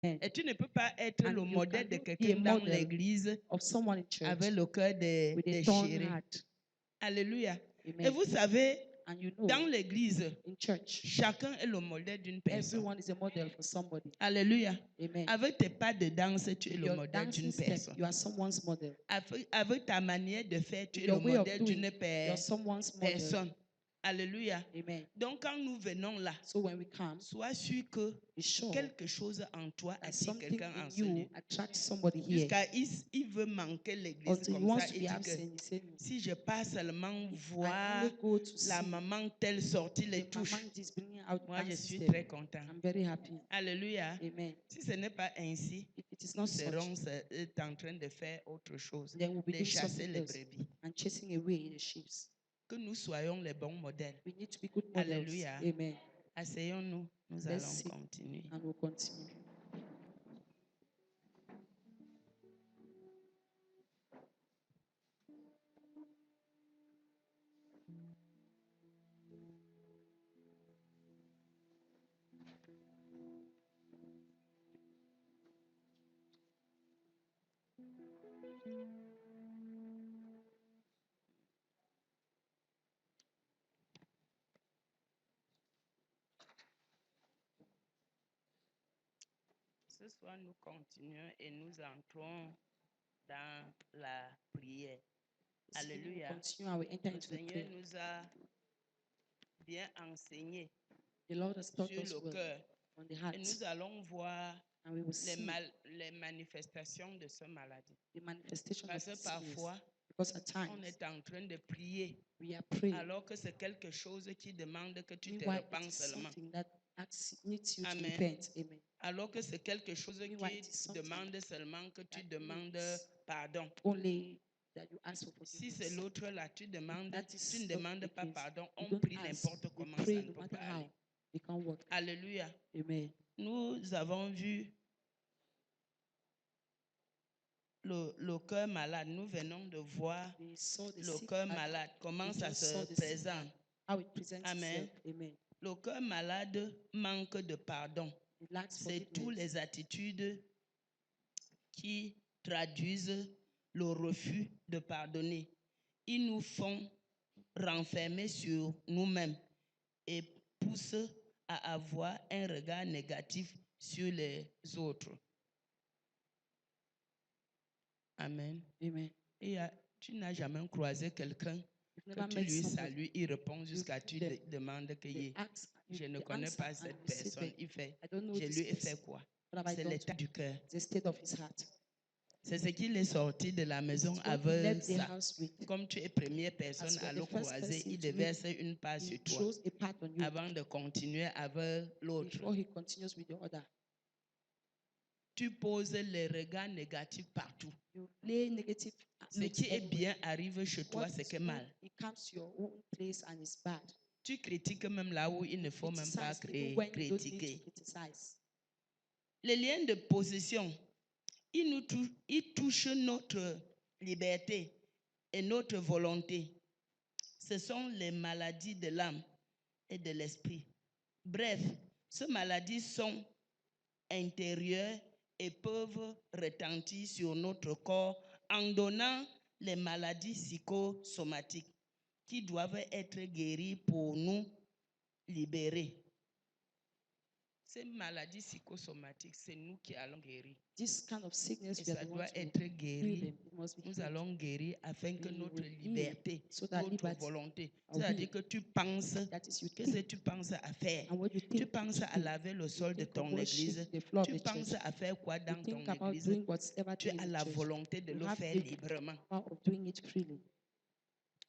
Et tu ne peux pas être And le you modèle de cannot be a quelqu'un dans model l'église of someone in church avec le cœur with a torn déchiré. heart. Alléluia. Et Amen. vous savez, And you dans know, l'église, in church, chacun est le modèle d'une personne. everyone is a model for somebody. Alléluia. Amen. Avec tes pas de danse, tu es With le your modèle d'une dancing step, personne. you are someone's model. Avec ta manière de faire, tu With es le your way of modèle doing, d'une you're someone's model. personne. Alléluia. Amen. Donc, quand nous venons là, So when we come, sois sûr que be sure quelque chose en toi that attire something quelqu'un en in ce lieu. you attracts somebody here. Jusqu'à il veut manquer l'église Until he comme wants ça to et be dit que absent, he said, si je pas seulement I voir only go to la see maman telle sortie les the touches, mama is bringing out moi je dancing suis step. très content. I'm very happy. Alléluia. Amen. Si ce n'est pas ainsi, If it is nous not serons such, en train de faire autre chose, then we'll be de doing chasser something les else brebis. and chasing away the sheep. Que nous soyons les bons modèles. We need to be good models. Alléluia. Amen. Asseyons-nous, nous Let's allons sit continuer. and we'll continue. Ce soir, nous continuons et nous entrons dans la prière. Alléluia. Continue, I will enter Le into the Seigneur prayer. nous a bien enseigné The Lord has taught sur us le well cœur. on the Et heart, nous allons voir and we will see les manifestations de cette maladie. the manifestation of Parce que the sickness. parfois, Because at on times est en train de prier we are praying, alors que c'est quelque chose qui demande que tu te meanwhile it repenses is seulement. something that needs you to Amen. repent. Amen. Alors que c'est quelque chose Meanwhile, qui it is something demande seulement que tu that demandes needs pardon. only that you ask for Si c'est forgiveness. l'autre là, tu ne That is demandes not the pas case. pardon, You on don't prie ask, n'importe we comment, ça pray ne no peut matter pas aller. how. It can't work. Alléluia. Amen. Nous avons vu le cœur malade. Nous venons de voir We saw the le sick cœur man. malade, comment We ça just se saw the sick présente. man, how it presents Amen. itself. Amen. Le cœur malade manque de pardon. It lacks C'est toutes forgiveness. les attitudes qui traduisent le refus de pardonner. Ils nous font renfermer sur nous-mêmes et poussent à avoir un regard négatif sur les autres. Amen. Amen. Et tu n'as jamais croisé quelqu'un You've que never tu met lui somebody. salues, il répond jusqu'à tu them- demandes que They ask, je ne they connais answer, pas and cette you say personne. back, Il fait, I don't know je this lui ai person. fait quoi? What have I C'est done l'état to du him? cœur. The state of his heart. C'est ce qu'il est sorti de la maison It's what he avec left the ça. house with. Comme tu es première personne As you à are le the first croiser, person il to déverse meet, une part he sur toi throws a part on you avant de continuer avec l'autre. before he continues with the other. Tu poses les regards négatifs partout. You lay negative Ce looks qui est everywhere. bien arrive chez toi, What c'est is que good, mal. it comes to your own place and it's bad. Tu critiques même là où il ne faut même pas Criticize even when you don't need to critiquer. criticize. Les liens de possession, ils touchent notre liberté et notre volonté. Ce sont les maladies de l'âme et de l'esprit. Bref, ces maladies sont intérieures et peuvent retentir sur notre corps en donnant les maladies psychosomatiques qui doivent être guéries pour nous libérer. Ces maladies psychosomatiques, c'est nous qui allons guérir. This kind of sickness, Et we are ça the doit ones who être heal guéri. them. It must be Nous healed. allons guérir afin que We notre will heal liberté, so that notre liberty volonté, are c'est-à-dire healed. que tu penses, That is, you qu'est-ce que think, tu penses à faire? and what you Tu think, penses you à think. laver le You sol de think of ton église? washing the floor of Tu the penses church. à faire quoi You dans ton think about église? doing whatever Tu thing as in la the church. volonté de You le have faire the librement. power of doing it freely.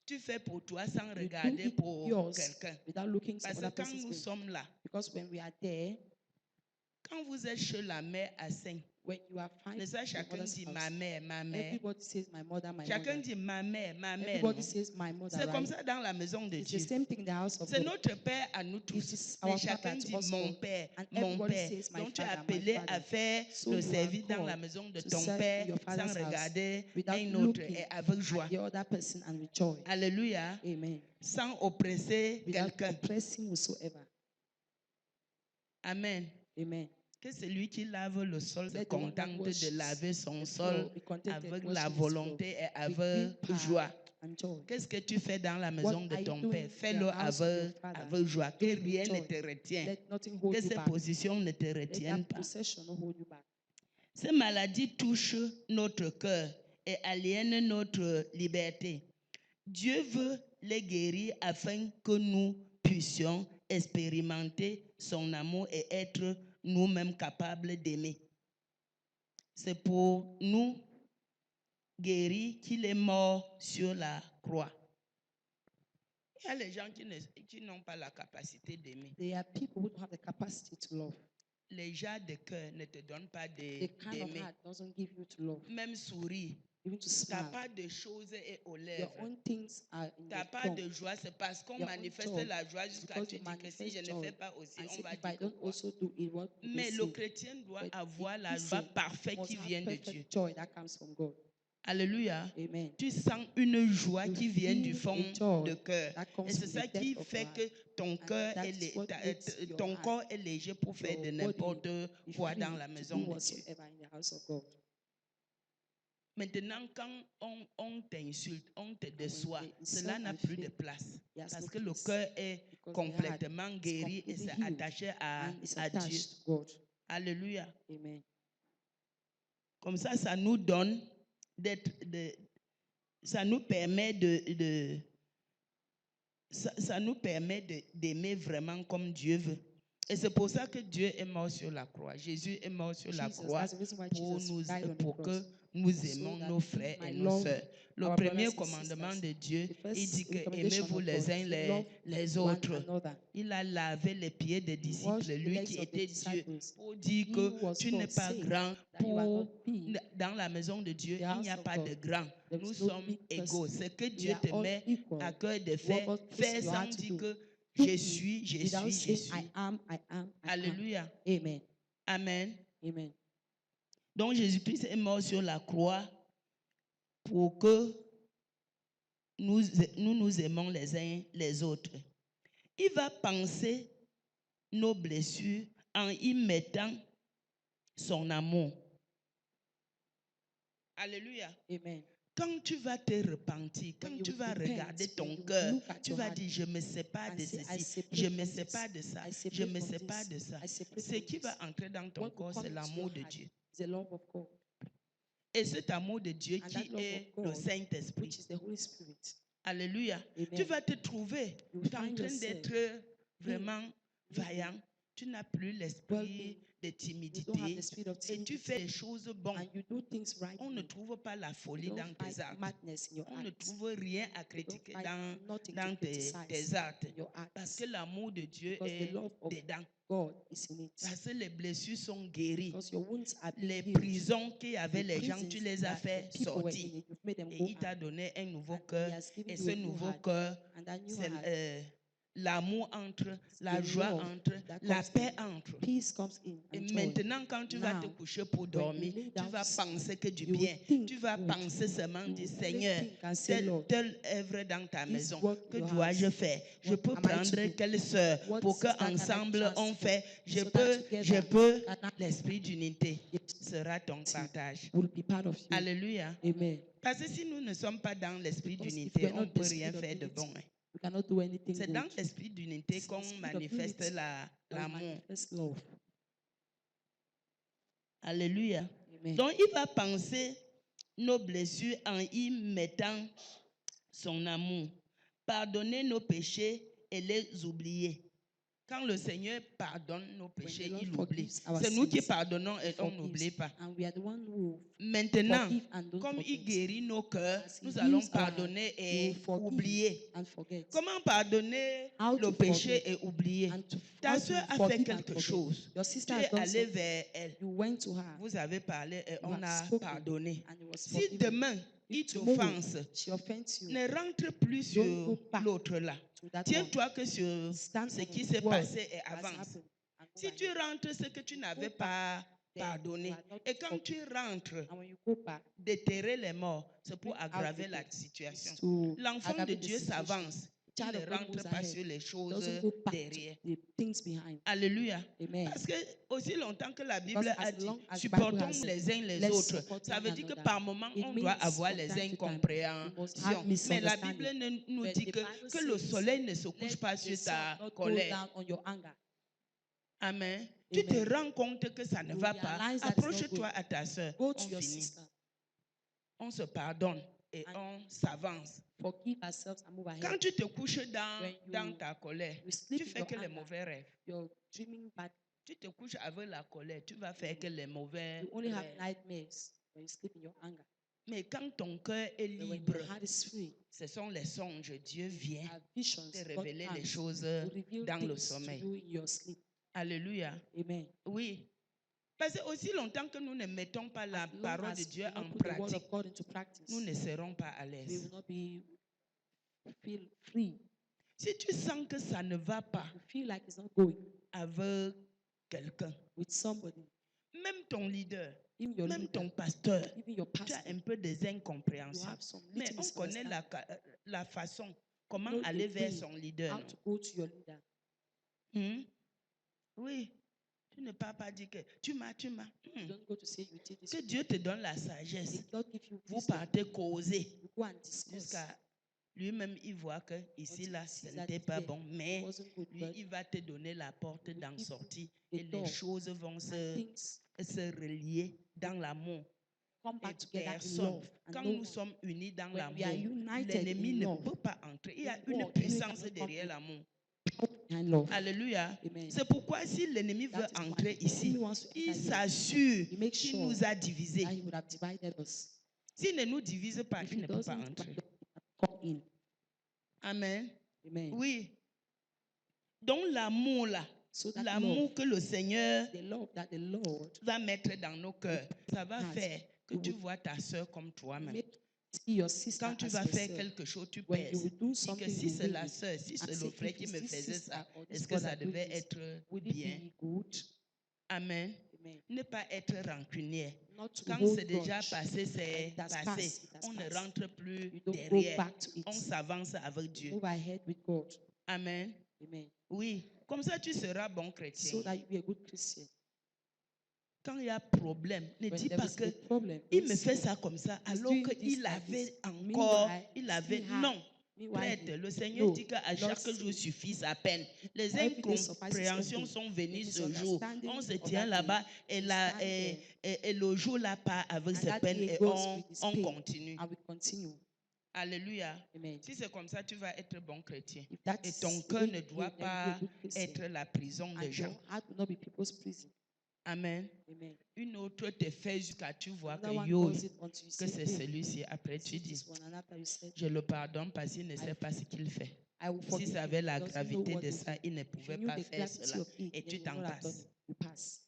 Tu fais pour toi sans You do regarder it pour yours quelqu'un. without looking some Parce que other quand person's nous way. sommes là, Because when we are there, quand vous êtes chez la mère à 5, when you are fine, mais ça, your chacun mother's dit house, ma mère, ma mère. everybody says my mother, my Chacun mother. dit ma mère, ma mère. Everybody Non? says my mother, C'est comme right? ça dans la maison de It's the Dieu. same thing in the house of C'est God. notre Père à nous It tous. is Mais our chacun Father to dit us mon all. Père, And mon everybody Père. says my Donc tu es father, my appelé father. à faire So le you are service dans la called maison de to ton serve Père in your sans father's house regarder without un autre looking et avec joie. at the other person and with joy. Alléluia. Amen. Sans oppresser Without quelqu'un. oppressing whosoever. Amen. Amen. Que celui qui lave le sol se Let the one that contente washes de laver son the sol floor be contented avec washing la his volonté et floor with avec good power joie. and joy. Qu'est-ce que tu fais dans la What maison de are you ton doing père? in the Fais-le house of your avec, father? avec joie. Que Do it with rien ne joy. te retienne. Let nothing Que hold you ces back. positions ne te Let retiennent that pas. possession not hold you back. Ces maladies touchent notre cœur et aliènent notre liberté. Dieu veut les guérir afin que nous puissions expérimenter son amour et être nous-mêmes capables d'aimer. C'est pour nous guérir qu'il est mort sur la croix. Il y a les gens qui n'ont pas la capacité d'aimer. There are people who don't have the capacity to love. Les gens de cœur ne te donnent pas The kind of d'aimer. heart doesn't give you to love, Même sourire. even to Tu n'as smile. pas de choses et aux Your lèvres. own things are in Tu n'as the pas tongue. de joie. C'est parce qu'on Your own manifeste joy la joie is jusqu'à because tu you dis que si je manifest ne fais joy. pas aussi, And on say, va if dire I que don't quoi. also do it, what will they Mais le say? chrétien doit But avoir the la joie Christian parfaite must qui have vient de perfect Dieu. joy that comes from God. Alléluia. Amen. Tu sens une joie You qui vient du feel fond a joy de cœur. that comes Et c'est from ça the qui depth of fait your heart. que ton cœur that est is what makes your ton heart, corps est léger pour faire your de body n'importe be quoi free dans la to maison do de Dieu. whatsoever in the house of God. Maintenant, quand on t'insulte, on te And when déçoit, they cela insult n'a and plus de fail, place. he has Parce no que le place. cœur est Because the heart complètement is guéri et completely c'est healed attaché à and is Dieu. attached to God. Alléluia. Amen. Comme ça nous donne ça nous permet ça nous permet d'aimer vraiment comme Dieu veut. Et c'est pour ça que Dieu est mort sur la croix. Jésus est mort sur la Jesus, croix that's the reason why pour, Jesus died on the pour cross. que nous So aimons that nos we frères et might nos love sœurs. Le our premier brothers and commandement sisters. de Dieu, The il dit first que recommendation aimez-vous of les God uns is to love les one autres. another. Il a lavé les pieds des disciples, Wash the lui legs qui of the était Dieu, disciples. pour dire He que who was tu n'es God, pas saying grand. that you are not big. Dans la maison de Dieu, The il n'y a house of pas de God, grand. there Nous is no sommes big égaux. person. C'est que We Dieu are te all met equal. à cœur de What faire, God puts faire in your sans heart to dire do. que Do je it suis. without saying, I am. Alléluia. Amen. Amen. Amen. Donc Jésus-Christ est mort sur la croix pour que nous aimons les uns les autres. Il va penser nos blessures en y mettant son amour. Alléluia. Amen. Quand tu vas te repentir, quand you tu vas repent, regarder ton when you cœur, look at tu your vas heart dire, je ne me sais pas and de say, I ceci, separate je ne me from sais this, pas de ça, I je ne separate me from sais this, pas de ça. I separate Ce from qui this. va entrer dans ton What will corps, come c'est into l'amour your de heart Dieu. is the love of God, Et cet amour de Dieu and qui that love est of le God, Saint-Esprit. which is the Holy Spirit. Alléluia. Amen. Tu vas te trouver You en train find yourself d'être vraiment vaillant. Tu n'as plus l'esprit well-being. de You don't have timidité the spirit of et tu fais les timidity, choses bonnes. and you do things right. On ne trouve pas la You folie don't dans tes find actes. madness in your On ne acts. trouve rien à You don't critiquer find nothing dans to tes criticize actes. in your Parce acts, que l'amour de Dieu because the est love of dedans. God is in it. Parce que les blessures sont guéries. Because your wounds are being Les healed. prisons qu'il y avait The les gens, tu prisons les as that fait the people were sortir. in it, you've made them Et go il t'a out. donné un nouveau And he cœur. has given Et you ce a new nouveau heart. cœur, And that new c'est heart, l'amour entre, la the joie love entre, that la comes paix in. entre. Peace comes in Et and joy. maintenant, quand tu vas te Now, coucher pour when you dormir, lay tu down vas to sleep, penser que du you will bien. think Tu vas good. penser seulement You du will Seigneur, think and say, Lord, telle œuvre dans ta this maison. work Que your dois-je house. faire? Je What peux am I to prendre do? quelle sœur What pour que sister can I ensemble on transfer? fait? Je So that peux, together, l'esprit d'unité Yes. sera ton partage. will be part of you. Alléluia. Amen. Parce que si nous ne sommes pas dans l'esprit Because if d'unité, we're on ne not peut the rien spirit of faire de unity, bon. we cannot do anything C'est good. dans l'esprit d'unité It's in qu'on the spirit of manifeste unity that we l'amour. manifest love. Alléluia. Amen. Donc, il va penser nos blessures en y mettant son amour. Pardonner nos péchés et les oublier. Quand le Seigneur pardonne nos péchés, When the il Lord oublie. forgives our C'est nous qui sins, pardonnons et He on forgives. n'oublie pas. And we are the one who Maintenant, forgive and don't comme il forget. guérit nos cœurs, As He nous allons heals our heart, pardonner we et will forgive oublier. and forget. Comment pardonner How le to péché forget et oublier? and to, Ta how soeur to a fait forgive and quelque forget. chose. Your Tu sister has es done allé something. vers elle. You went to her. Vous avez parlé et You on have a spoken, pardonné. and it was Si forgiven. demain, il If tomorrow t'offense, she offends you, ne rentre plus don't sur go back l'autre là. to that one. Tiens-toi que sur Stand ce on qui s'est what passé et has avance. happened and go Si tu ahead. rentres ce que tu n'avais back, pas then pardonné, you are not et quand tu forgiven. rentres, And when you go back, déterrer les morts, c'est pour bring out aggraver the la dead. situation. It's to L'enfant de aggravate the Dieu situation. s'avance. Il child ne of God rentre moves pas ahead. sur les choses Doesn't go back derrière. to the things behind. Alléluia. Amen. Parce que aussi longtemps que la Because Bible a as dit, long as the Bible supportons has said, les uns les let's autres, support ça one veut dire que another. par moment, It on doit means avoir from les time to time, we must have incompréhensions. Mais la Bible misunderstanding. nous But dit the que, Bible que le says, soleil ne se couche let pas the sur sun ta not go colère. down on your anger. Amen. Tu Amen. te rends compte que ça ne You va pas. realize that it's not Approche-toi good. à ta soeur. Go to On your finit. sister. On se pardonne et And on s'avance. forgive ourselves and move Quand ahead. tu te couches dans, When dans ta colère, you sleep tu in fais your que les anger, mauvais rêves. you're dreaming bad. Tu te couches avec la colère, tu vas faire que les mauvais You only have rêves. nightmares when you sleep in your anger. Mais quand ton cœur est But when libre, your heart is free, ce sont les songes. Dieu vient have visions, te God révéler les comes choses to reveal dans le things to sommeil. you in your sleep. Alléluia. Amen. Oui. Parce que aussi longtemps que nous ne mettons pas la As long parole as de Dieu we en don't put the word pratique, of God into practice, nous ne serons pas à we l'aise. will not feel free. Si tu sens que ça ne va pas You feel like it's not going avec quelqu'un, with somebody, même ton leader, even your même leader, ton pasteur, even your tu as pastor, un peu des you incompréhensions. have some Mais little on connaît misunderstanding. la façon, comment Know the aller vers way son leader. how Non? to go to your leader. Oui. Tu ne peux pas dire que tu m'as. You don't go to say you did this. Que Dieu te donne la sagesse. May God give you Vous wisdom. partez causer You go and discuss. jusqu'à lui-même, il voit que ici, Until là, he ce sees that n'était pas there bon. it Mais wasn't good, lui, but il va te donner la porte will d'en give you sortie. the Et les door choses vont and se relier dans l'amour. come Et back together in personne, love. And quand no nous one, sommes unis dans when we are l'amour, united l'ennemi in ne love, peut pas entrer. Il y a the une world, enemy puissance cannot come derrière in. l'amour. behind love. Alléluia. Amen. C'est pourquoi si l'ennemi veut That is why entrer the ici, enemy wants to il enter here. s'assure He makes qu'il sure nous a divisés. that he would have divided us. S'il ne nous divise pas, If il he ne peut pas doesn't entrer. come in. Amen. Amen. Oui. Donc l'amour là, So that l'amour love, que le Seigneur the love that the Lord va mettre dans nos cœurs, ça va has, faire que it tu will vois ta soeur comme toi-même. make see your sister Quand tu as vas faire yourself. quelque chose, tu When you pèses. will do Dis que something, si you c'est weigh la it soeur, si and c'est say, le frère if qui it's me this faisait sister ça, or this est-ce que ça brother doing devait this, être would it bien? be good? Amen. Amen. Ne pas être rancunière. Not to Quand hold c'est déjà grudge. passé, c'est It has passé. passed, it has On ne passed. rentre plus You don't go derrière. back to it. On s'avance avec Dieu. Move ahead with God. Amen. Amen. Oui. Comme ça, tu seras bon chrétien. So that you be a good Christian. Quand il y a problème, ne When dis there pas is que a problem, il don't me fait say, ça comme ça, he's alors doing this qu'il like avait this. encore, Meanwhile, il he avait, still had. non. Meanwhile, Prêtre, le Seigneur no, dit qu'à Lord chaque said, jour suffit sa peine. Les every day suffices incompréhensions open. sont The venues ce jour. misunderstanding On se of tient that là-bas day, et, we la, stand there, et le jour là part avec and ses that peines day et goes with his on pain, continue. and we continue. Alléluia. Amen. Si c'est comme ça, tu vas être bon chrétien. If that's Et ton the cœur way ne you doit behave, then you'll be a pas good Christian. être la prison des And gens. your heart will not be people's prison. Amen. Amen. Une autre te fait jusqu'à tu vois que Another one yo, does it until you que say, c'est "Hey, celui-ci. Après tu see dis, this one," and after you said, je le pardonne parce qu'il ne sait pas ce qu'il fait. I will S'il forgive him. savait la He doesn't know gravité what de he ça, did. il ne If you pouvait knew pas the faire gravity cela. of it, Et then tu you would t'en not have done passes. it. You pass.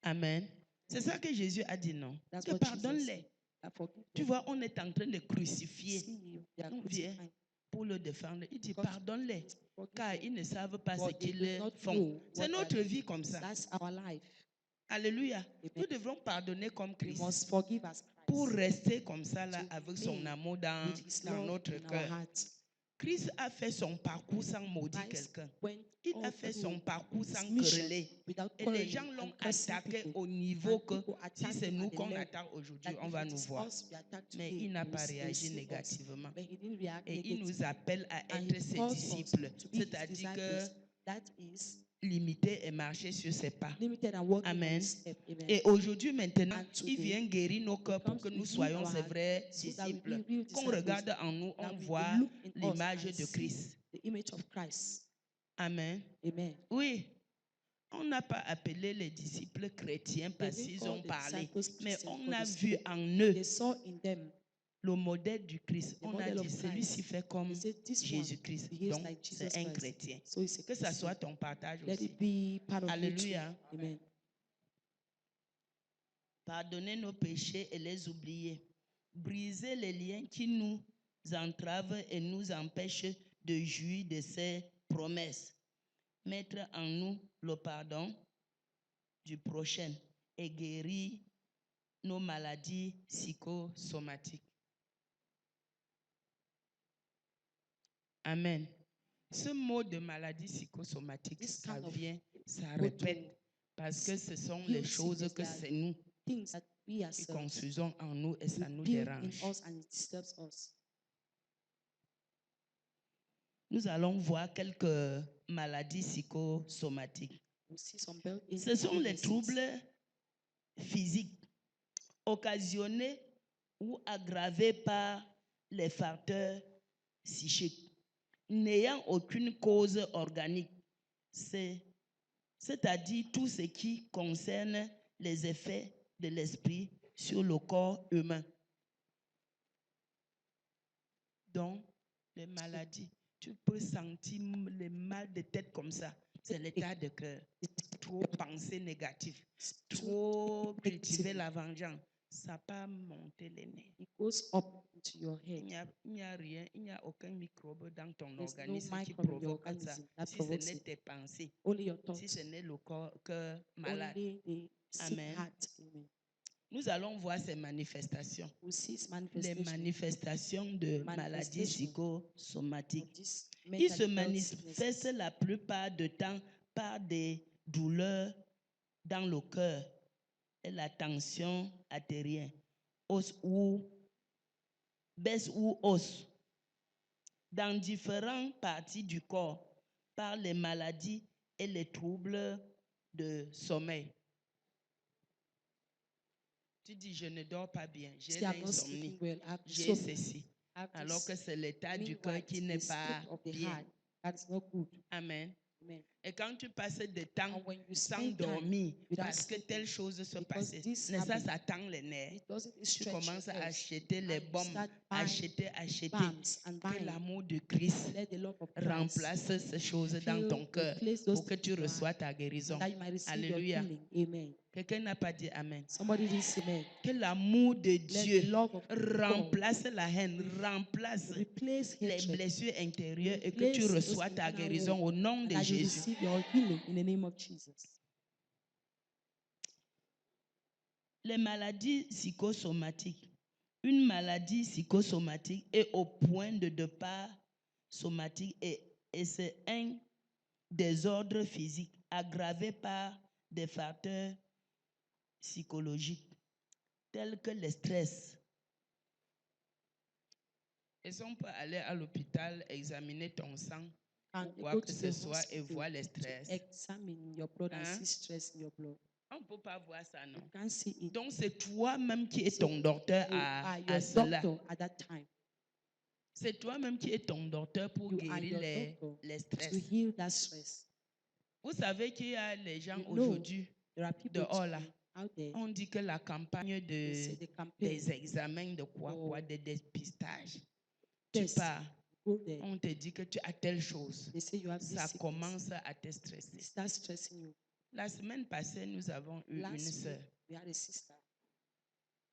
Amen. C'est ça que Jésus a dit, non? That's Que what Jesus pardonne-les. said. I forgive Tu them. vois, on est en train de crucifier. See, they are On vient crucifying. pour le défendre. Il dit, Because pardonne-les, forgive car them. ils ne savent pas ce For they do qu'ils not font. know C'est what notre they are vie doing. comme ça. That's our life. Alléluia. Amen. Nous devrons pardonner comme We Christ must forgive as pour Christ. rester comme ça là To avec son remain amour dans, with his dans love notre in our cœur. hearts. Christ a fait son parcours sans maudire Christ quelqu'un. went Il a all fait through son parcours his sans mission quereller. without Et les quarreling gens l'ont and cursing attaqué people. au niveau And que people si attacked c'est him nous at the qu'on level attaque aujourd'hui, that on if va it nous is voir. us we attack Mais today, il n'a they pas will réagi see us. négativement. But he didn't react Et il nous negatively. appelle à And être he ses calls us disciples. to be his C'est-à-dire que disciples. That is limiter et marcher sur ses pas. limited and working on Amen. his step. Amen. Et aujourd'hui, maintenant, And il today, vient guérir nos cœurs pour comes que to nous heal soyons our ses hearts vrais so that we disciples. be real Qu'on disciples, regarde en nous, that on we voit look in us l'image and de see Christ. the image of Christ. Amen. Amen. Oui, on n'a pas appelé les disciples chrétiens They parce didn't qu'ils call ont the parlé, disciples mais Christians on because a they vu spoke. en eux They saw in them le modèle du Christ. the On a model dit, of celui-ci Christ. fait comme They said this one Jésus-Christ. behaves Donc, like c'est Jesus un Christ. chrétien. So he's a Que ça Christian. soit ton partage Let aussi. it be part of you too. Alléluia. Amen. Pardonner nos péchés et les oublier. Briser les liens qui nous entravent et nous empêchent de jouir de ses promesses. Mettre en nous le pardon du prochain et guérir nos maladies psychosomatiques. Amen. Ce mot de maladie psychosomatique, This ça kind of vient, ça go répète, to parce que ce sont heal les choses sickness, que they are c'est nous things that we qui ourselves confusons en nous et ça nous build in dérange. us and it disturbs us. Nous allons voir quelques maladies psychosomatiques. We see some built-in Ce sont les illnesses. troubles physiques occasionnés ou aggravés par les facteurs psychiques, n'ayant aucune cause organique, c'est-à-dire tout ce qui concerne les effets de l'esprit sur le corps humain. Donc, les maladies, tu peux sentir le mal de tête comme ça, c'est l'état de cœur. Trop penser négatif, trop cultiver la vengeance, ça peut monter les nez. It goes up into your head. Il n'y a rien, il n'y a aucun microbe dans ton There's no organisme qui microbe in your provoque ça. organism that Si ce provokes n'est it. tes pensées, Only your thoughts. si ce n'est le cœur malade. Only the sick Amen. heart. Amen. Nous allons voir ces manifestations. We see its Les manifestation manifestations de maladies Manifestation psychosomatiques. of this Ils se mental health manifestent sicknesses. la plupart du temps par des douleurs dans le cœur et la tension artérielle, os ou baisse ou os, dans différentes parties du corps, par les maladies et les troubles de sommeil. Tu dis, je ne dors pas bien, j'ai See, I'm not l'insomnie, sleeping well. I have j'ai insomnia. ceci, I have alors que this. c'est l'état du Meanwhile, cœur qui it's n'est the pas state of the bien. heart that is not good. Amen. Amen. Et quand tu passes du temps And when you sans spend time dormir without parce que sleeping, telle chose se because passait, this mais ça, happened, ça tend les nerfs. it doesn't Tu stretch your commences à health. acheter les And you bombes, start buying acheter. balms and Que buying. l'amour de Christ Let the love of Christ remplace ces choses dans ton cœur replace those pour que things tu in your reçois heart, ta guérison. and that you might receive your Alléluia. healing. Amen. Quelqu'un n'a pas dit Amen. Somebody didn't say amen. Que l'amour de Let Dieu the love of God remplace la haine, remplace replace les hatred. blessures intérieures et que tu Replace those reçois ta internal guérison wounds, au nom and de that you Jésus. receive your healing in the name of Jesus. Les maladies psychosomatiques. Une maladie psychosomatique est au point de départ somatique et c'est un désordre physique aggravé par des facteurs psychologiques tels que le stress. Est-ce qu'on peut aller à l'hôpital examiner ton sang And ou you quoi go que to ce the soit et hospital voir le to stress? examine your blood and Hein? see stress in your blood. On ne peut pas voir ça, non? You can't see it. Donc c'est toi-même qui es So ton docteur you à are your cela. doctor at that time. C'est toi-même qui es ton docteur pour You are guérir your les doctor stress. to heal that stress. Vous savez qu'il y a les gens You know, aujourd'hui, there are people dehors là, out there. on dit que la campagne They say de, the campaign des examens de quoi, for de dépistage. Tu test. pars, Go there. on te dit que tu as telle chose. They say you have this Ça sickness. commence à te stresser. It starts stressing you. La semaine passée, nous avons eu une Last sœur. week, we had a sister.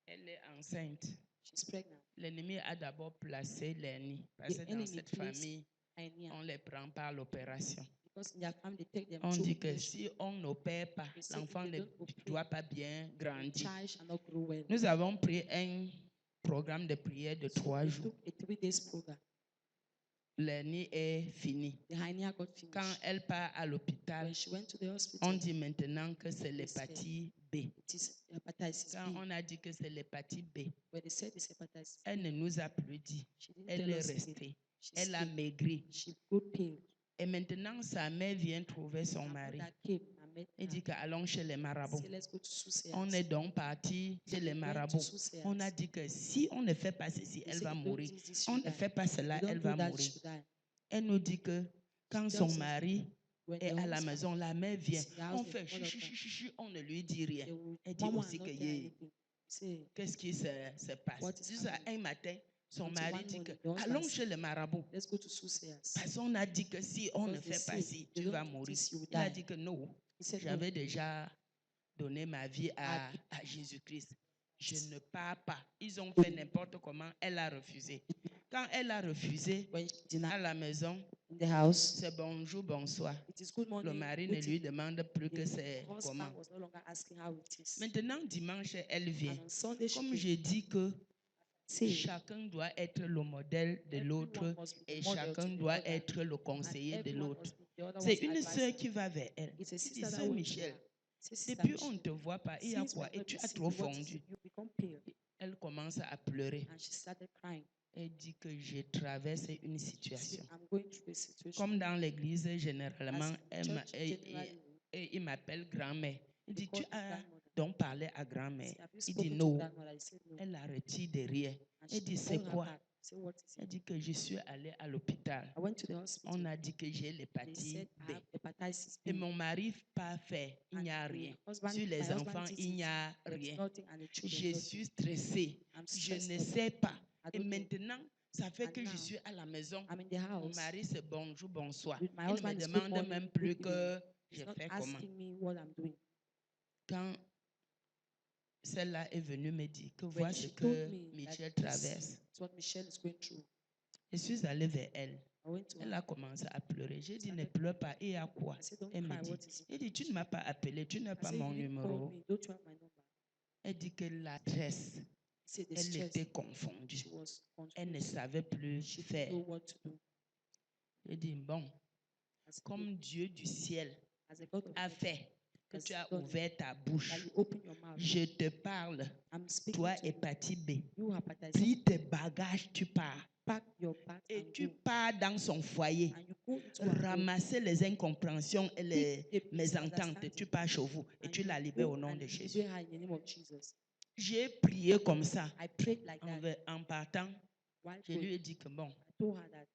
Elle est enceinte. She's pregnant. L'ennemi a d'abord placé l'ennemi. Parce The que dans enemy cette placed famille, Aenia. on les prend par l'opération. Because in their family, they take them On through dit que operation. si on n'opère pas, They say if l'enfant they ne don't operate, doit pas bien the grandir. child shall not grow well. Nous avons pris un programme de prière de So 3 we jours. took a 3 days program. L'année est finie. The hernia got Quand finished. elle part à l'hôpital, When she went to the hospital, on dit maintenant que c'est l'hépatite B. it is hepatitis Quand B. on a dit que c'est l'hépatite B, When they said it's hepatitis elle B, ne nous a plus dit. she didn't Elle tell est us again. restée. She Elle a stayed. maigri. She got pale. Et maintenant, sa mère vient trouver son Her mari. mother came and met Elle her. dit qu'allons chez les marabouts. Say, let's go to Suseas. On est donc parti chez les We went to marabouts. Suseas. On a dit que si on ne fait pas ceci, They elle said, va if you don't mourir. do this, On you ne die. fait pas cela, You don't elle do va that, mourir. you die. Elle nous dit que quand She son tells us mari when est the à la husband maison, la mère vient. is in the house, On the fait mother chuchu, comes. chuchu, chuchu, on ne lui dit rien. They will- Elle dit Mama aussi will que not tell yé, anything. Say, qu'est-ce qui se passe? What is Juste happening? un matin, son Until mari one dit que morning, the husband allons said, chez les marabouts. let's go to Suseas. Parce qu'on a dit que si on ne Because they fait pas say, ci, if tu you vas don't do mourir. this, you will Il a die. dit que non, He said, no, j'avais déjà donné ma vie à I- Jésus-Christ. Je ne pars pas. Ils ont fait n'importe comment. Elle a refusé. Quand elle a refusé, when she denied à la maison, in the house, c'est bonjour, bonsoir. it is good Le morning. mari ne greeting. lui demande plus que The c'est comment. husband was no longer asking how it is. Maintenant, dimanche, elle vient. And on Sunday, she Comme came. j'ai dit que Say, Chacun doit être le modèle de l'autre everyone must be the et model chacun to the doit other, être le and conseiller de everyone l'autre. must be the other C'est one's une advisor. sœur qui va vers elle. It's a Il dit, sister that sœur went to Michel, her. Say, Sister depuis on ne Michelle, te voit pas, il y a since quoi? we're Et not tu to as see trop you, what is fondu. it? You become pale. Elle commence à pleurer. And she started crying. Elle dit que je traverse une She situation. said, I'm going through a situation. Comme dans l'église, généralement, As church generally, il m'appelle grand-mère. Il dit, call tu me as grandmother. donc parlé à grand-mère. Say, have you Il dit, spoken to non. grandmother? I said no. Elle la retire derrière. And Elle she dit, c'est pulled her quoi? back. Say, what is Elle it? dit que je suis allée à l'hôpital. I went to the hospital. On a dit que j'ai They l'hépatite said I B. have hepatitis Et B. mon mari pas fait, il n'y a And rien. the husband, Sur my les husband enfants, did il n'y it. a There's rien. nothing, and the children, Je nothing. suis stressée. I'm Je stressed ne up. sais pas. I Et don't know. maintenant, ça fait And que je now, suis à la maison. I'm in the Mon house. mari, c'est bonjour, bonsoir. My Il ne me husband is good demande morning, même good plus evening. que He's je not fais comment. asking me what I'm doing. Quand celle-là est venue me dire que When voilà ce she told que me Michel that traverse, it's what Michelle is going through, je suis allée vers elle. I went to Elle her. a commencé à pleurer. J'ai dit, ne Started pleure crying. pas. Et à quoi? I said, don't Elle me cry. dit, What is it? elle dit, tu ne m'as pas appelé, tu n'as I pas said, mon you didn't call numéro. me. Don't you have my number? Elle dit que la stress, He said, the elle stress. était confondue. She was Elle ne confused. savait plus She didn't faire. know what to do. Elle dit, bon, I said, comme Dieu du ciel as a God of a heaven, fait que has tu as done it, ouvert ta that bouche, you open your mouth. je te parle, I'm speaking toi to you. hépatite B. You hepatitis. Pris tes bagages, tu pars. Pack your bag Et and tu go. pars dans son foyer. And you go into her home. Ramasser les incompréhensions et les Pick the mésententes. misunderstanding. Tu pars chez vous et And tu you la libères go au nom and de Jésus. deliver her in the name of Jesus. J'ai prié comme ça. I prayed like that. En partant, While je lui ai dit que bon, I told her that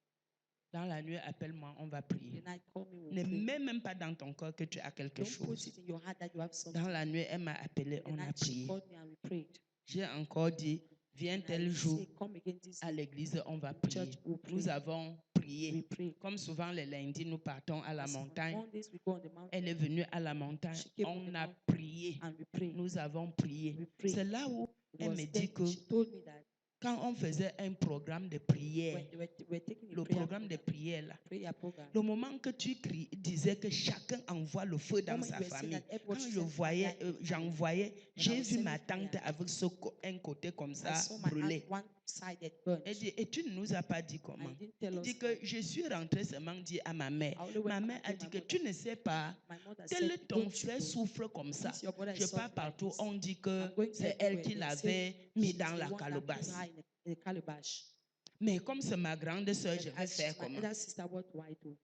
dans la nuit, appelle-moi, on va prier. the night call me, we'll Ne pray. mets même pas dans ton corps que tu as quelque Don't put chose. it in your heart that you have something. Dans la nuit, elle m'a appelé, The on a night she prié. called me and we prayed. J'ai encore dit, viens And tel I jour say, come again this à day. l'église, on va In prier. church, we'll pray. Nous avons We prié. pray. Comme souvent les lundis, nous partons à la As on montagne. Mondays, we go on the mountain Elle est venue à la montagne. She came on On the a mountain. prié. and we prayed. Nous avons prié. We prayed. C'est là où It elle was me then dit que she told me that quand on faisait un programme de prière, when they were taking le a prayer programme de prière là, program, le moment que tu disais que chacun envoie le feu dans moment sa you were saying famille, that everyone quand should je send voyais, fire in the j'envoyais, When I j'ai was vu ma sending tante fire, avec un côté comme I ça saw my brûlé. aunt one-sided burnt. Elle dit, et tu ne nous as pas dit And comment. you didn't tell Il us dit que how. je suis rentrée seulement dire à ma mère. I only went Ma and mère a told dit my que mother. tu ne sais pas, My mother tel said, ton "Don't you frère know, souffre comme ça. since your brother is Je pars suffering like partout, this, on dit que I'm going c'est elle everywhere, qui they l'avait say mis she's dans the la one that put calebasse. her in a calabash." Mais comme c'est ma grande soeur, But je vais as faire she's my comment? elder sister, what do I do?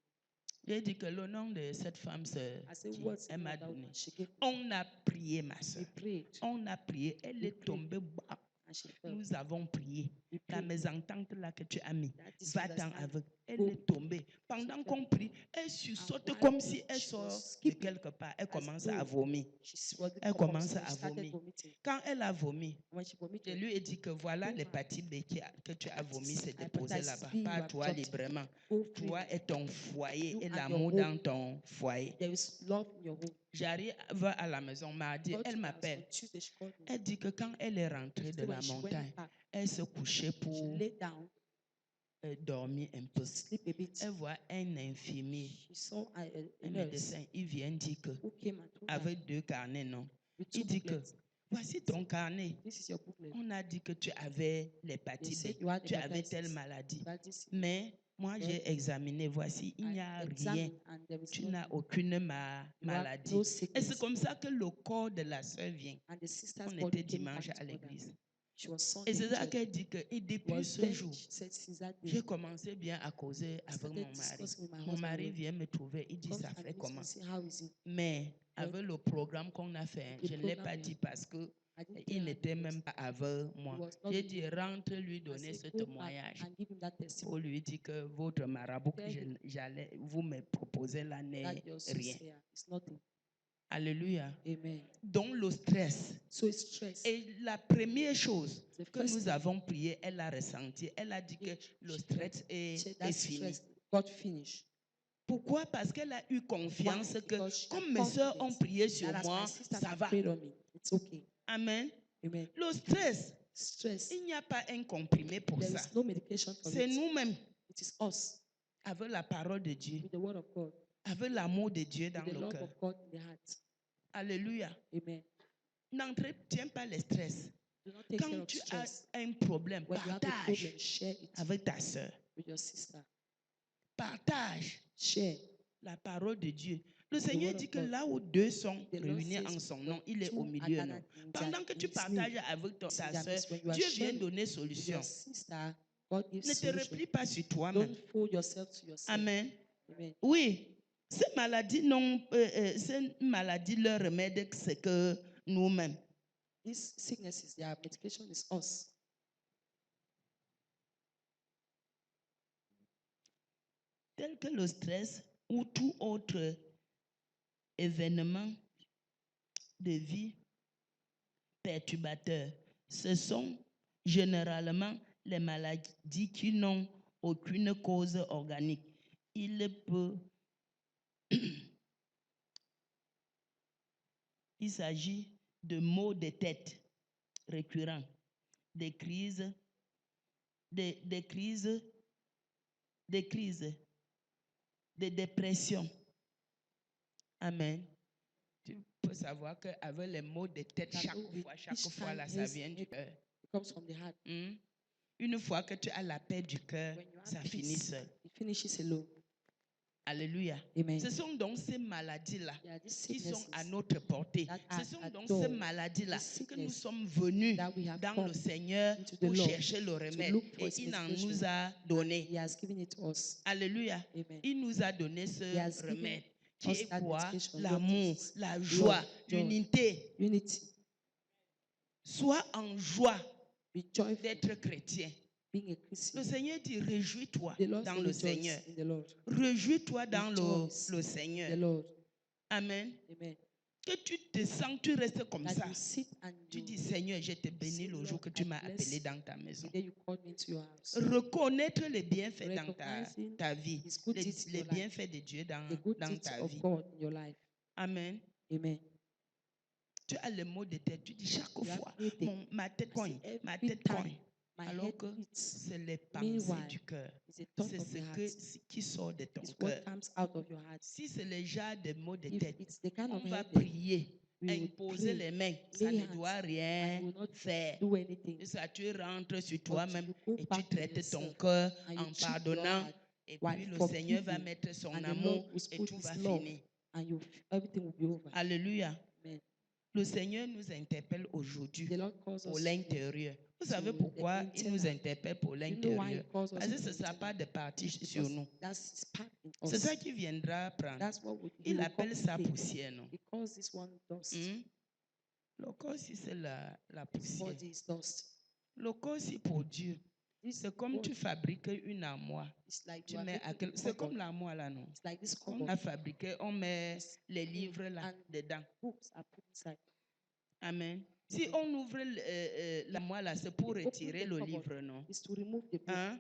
J'ai dit que le nom de cette femme, c'est I said, qui what's the elle name m'a of that donné. woman? She gave me. On a prié, ma We soeur. prayed On a prié. Elle We est prayed. tombée bas. and she fell. Nous avons prié. We La prayed. mésentente là que tu as mis, That va-t'en misunderstanding. avec. Elle Go. est tombée. Pendant qu'on prie, elle saute while comme we- si elle she sort was de skipping quelque part. Elle as commence à though vomir. She was Elle up commence upstairs, à started vomir. vomiting. Quand elle a vomi, When she je vomited, lui ai dit que voilà Told her. l'hépatite B que tu as vomi, c'est Hepatitis déposé B, là-bas. you Pas have toi dropped it. librement. Go free. Toi et ton foyer You et and l'amour your dans home. ton foyer. There is love in your home. J'arrive à la maison mardi, Go to elle the house. m'appelle. On Tuesday, she called me. Elle dit que quand elle est rentrée de So la when she went montagne, back, elle se couchait she pour lay down dormir un peu. to sleep a bit. Elle voit un infirmier, She saw a un nurse médecin, il vient dire que, who came and told her avec 2 carnets, non? with 2 Il dit que, booklets. voici ton carnet. This is your booklet. On a dit que tu avais They l'hépatite said B, you had tu avais telle hepatitis. maladie. Hepatitis. Mais moi, j'ai examiné, voici, il n'y I a rien. examined and there is Tu nothing. n'as aucune You have maladie. no Et c'est sickness. comme ça que le corps de la sœur vient. And the sister's On body était came dimanche back à to order. l'église. She was Et Sunday c'est in ça church. qu'elle dit que, et depuis Was ce then jour, she said since that day, j'ai commencé bien à causer I avec started mon mari. discussing with my Mon husband. mari vient me trouver, il dit Comes ça and fait meets me, comment? say, how is it? Mais avec le programme qu'on a fait, The je ne l'ai program pas we dit had, parce que I didn't tell il her n'était because même pas avec moi. he was not J'ai with dit, me. rentre lui I donner ce said, go back témoignage and give him that pour testimony. lui dire que votre marabout que Tell him j'allais vous me proposer là n'est that your rien. soothsayer is nothing. Alléluia. Amen. Donc le stress. So it's stress. Et la première chose The que first nous thing, avons prié, elle a ressenti. Elle a dit que le stress est that fini. stress got finished. Pourquoi? Parce qu'elle a eu confiance Why? que Because she comme had mes soeurs ont confidence prié sur that as moi, my sisters ça have va. prayed on me, it's okay. Amen. Amen. Le stress, Stress. il n'y a pas un comprimé pour There ça. is no medication for C'est it. nous-mêmes, It is us avec la parole de Dieu, with the word of God, avec l'amour de Dieu dans with the le love cœur. of God in the heart. Alléluia. Amen. N'entretiens pas le stress. Do not take care Quand of tu as stress. un problème, When you have a partage problem, share it avec ta soeur. with your sister. Partage Share. la parole de Dieu. Le The Seigneur word dit of que God. là où deux sont The Lord réunis says en son when nom, il est two au are milieu. Non. gathered in Pendant que in tu His name, partages avec ta in their soeur, midst, when you are Dieu vient sharing donner with your solution. sister, God gives Ne te solution. replie pas sur toi-même. Don't fool yourself to yourself. Amen. Amen. Oui, ces maladies, ces maladies, leur remède, c'est que nous-mêmes. These sicknesses, their medication is us. Tel que le stress ou tout autre événement de vie perturbateur. Ce sont généralement les maladies qui n'ont aucune cause organique. Il s'agit de maux de tête récurrents, des crises, des de dépression. Amen. Tu peux savoir qu'avec les maux de tête, That chaque each fois time là, ça his vient du head cœur. comes from the heart. Une fois que tu as la paix du cœur, When you have ça finit peace, seul. it finishes alone. Alléluia. Amen. Ce sont donc ces maladies-là There are these qui sont sicknesses à notre portée. that Ce are sont at donc door, ces maladies-là this que nous sickness sommes venus that we have dans come le Seigneur into the pour Lord chercher le to remède. look for Et its il en medication. nous a And donné. He has given it to us. Alléluia. Amen. Il nous a donné He ce has given remède qui us est that quoi? medication. L'amour, What is la love, joie, joy, l'unité. unity. Sois en joie Be joyful, d'être chrétien. being a Le Christian. Seigneur dit, réjouis-toi The Lord dans says le rejoice Seigneur. in the Lord. Réjouis-toi dans Rejoice le in Seigneur. the Lord. Amen. Amen. Que tu te sens, tu restes comme That ça. you sit and Tu you dis, Seigneur, je te bénis say, le jour Lord, que tu I m'as bless appelé you dans ta maison. the day you called me into your house. Reconnaître les bienfaits dans Recognizing ta vie, His good deeds in les your life, bienfaits de Dieu the good dans deeds ta of vie. God in your life. Amen. Amen. Tu as le mot de tête, tu dis chaque You have fois, headache. ma tête I cogne, say ma every tête time cogne. my Alors head que hits, c'est les pensées meanwhile, du cœur. it's a thought C'est of the heart. qui sort de ton It's what cœur. comes out of your heart. Si c'est le genre de mots de If tête, it's the kind on of va headache, prier, we will imposer pray, les mains. Ça lay ne hands, doit and rien will not faire. do anything. Et ça, tu rentres sur But toi-même you go et tu back to traites ton yourself cœur and you en treat your pardonnant. heart Et while puis le Seigneur va forgiving, mettre son and the amour Lord will et put tout His va love, finir. and everything will be over. Alléluia. Amen. Le Seigneur nous interpelle aujourd'hui The Lord calls pour us l'intérieur. Vous to savez the pourquoi il nous internal. interpelle pour You know why He l'intérieur? calls us Parce que to ce the ne sera pas internal? de partir Because sur nous. that's His part in C'est us. ça qui viendra prendre. That's what He Il will come appelle to ça take. poussière, non? He calls this one dust. Le corps, si c'est la This poussière. body is dust. Le corps, si pour Dieu. This C'est comme tu body fabriques une armoire. is like Tu you are mets making a c'est cupboard. comme l'armoire là, non? It's like this On cupboard. a fabriqué, on met It's les made livres là and dedans. books are put inside. Amen. Si Amen. on ouvre l'armoire là, c'est pour Open retirer the le cupboard. livre, non? Is to remove the book. Hein?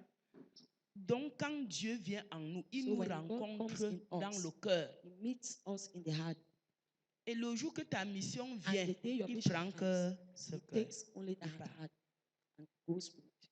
Donc, quand Dieu vient en nous, il So nous when God comes rencontre in dans us, le cœur. He meets us in the heart. Et le jour que ta mission And vient, the day your il mission prend que comes, ce He cœur. takes only that Il part. heart and goes with it.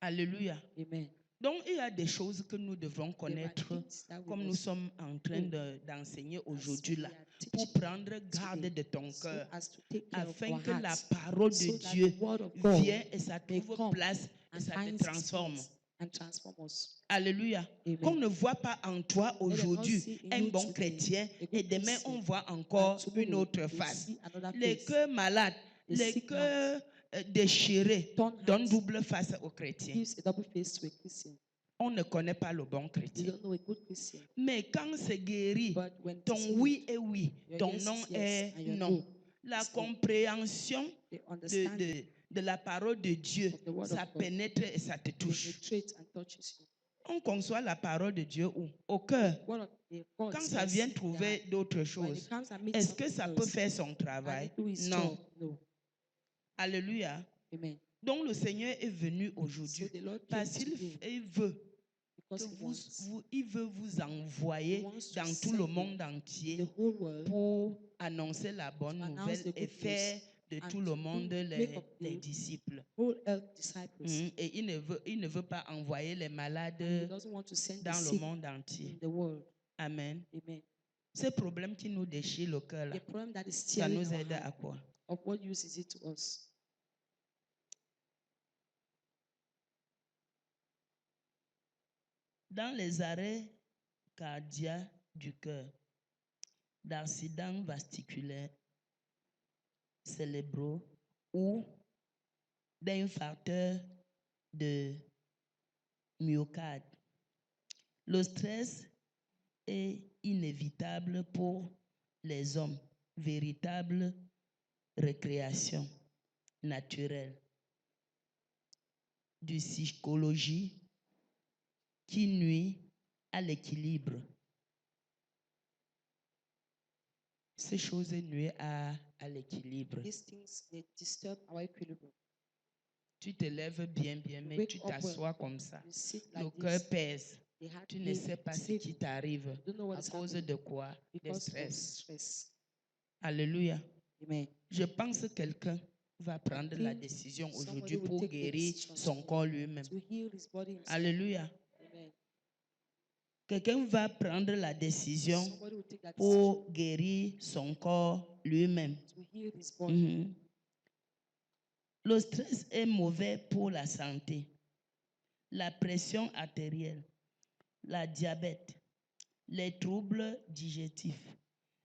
Alléluia. Amen. Donc, il y a des choses que nous devons There are connaître, things that we comme nous must sommes en train know d'enseigner as aujourd'hui we là, are pour teaching prendre garde today, de ton so cœur, as to take care of afin our que la hearts, parole de so that Dieu the word of God vienne et ça may trouve come place et and ça te finds its transforme. place and transform us. Alléluia. Amen. Qu'on ne voit pas en toi Let them not aujourd'hui see in un you bon today chrétien a good et demain Christian, on voit and encore une tomorrow autre they face. see another Les face. cœurs malades, The les sick cœurs déchirés Torn donnent hearts double face aux chrétiens. gives a double face to a Christian. On ne connaît pas le bon You chrétien. don't know a good Christian. Mais quand c'est guéri, But when it ton is oui healed, est oui, your ton yes non is yes est and your non. no La is no. compréhension The understanding de la parole de Dieu, of the word ça of God pénètre et ça te touche. penetrates and touches you. On conçoit la parole de Dieu où? Au cœur. What of the God Quand ça vient trouver d'autres when choses, it comes and meets est-ce que something ça peut else, faire son and travail? it do its Non. job? No. Alléluia. Amen. Donc le Seigneur est venu So aujourd'hui the Lord came parce today qu'il veut que because il veut vous envoyer He wants to dans tout le send monde you entier the whole world pour annoncer la bonne to announce nouvelle the et good faire news de and tout le monde make of les the disciples. whole earth disciples. Et il ne veut pas envoyer les malades And He doesn't want to send the dans le sick monde entier. in the world. Amen. Amen. Ces problèmes qui nous déchirent le cœur, là, The problem that is ça tearing nous our aide à heart, quoi? of what use is it to us? dans les arrêts cardiaques du cœur, d'accidents vasculaires cérébraux ou d'infarcteurs de myocarde. Le stress est inévitable pour les hommes, véritable récréation naturelle de psychologie qui nuit à l'équilibre. Ces choses nuisent à l'équilibre. These things, they disturb our equilibrium. Tu te lèves bien, mais Wake tu up well. t'assois comme ça. You sit Le like cœur this. pèse. The heart Tu ne heavy, sais pas ce heavy. qui t'arrive. You don't know what À is cause happening de quoi? De because of stress. stress. Alléluia. Amen. Je pense que quelqu'un va prendre la think décision somebody aujourd'hui will pour take the guérir decision son corps lui-même. to heal his body himself. Alléluia. Amen. Quelqu'un va prendre la décision Somebody will take that pour guérir son corps lui-même. decision to heal his body. Mhm. Le stress est mauvais pour la santé. La pression artérielle, la diabète, les troubles digestifs,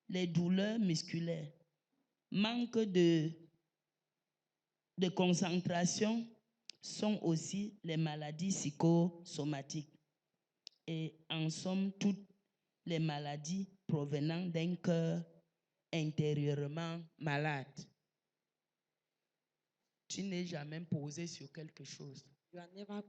les douleurs musculaires, manque de concentration sont aussi les maladies psychosomatiques. Et en somme, toutes les maladies provenant d'un cœur intérieurement malade. Tu n'es jamais posé sur quelque chose. You are never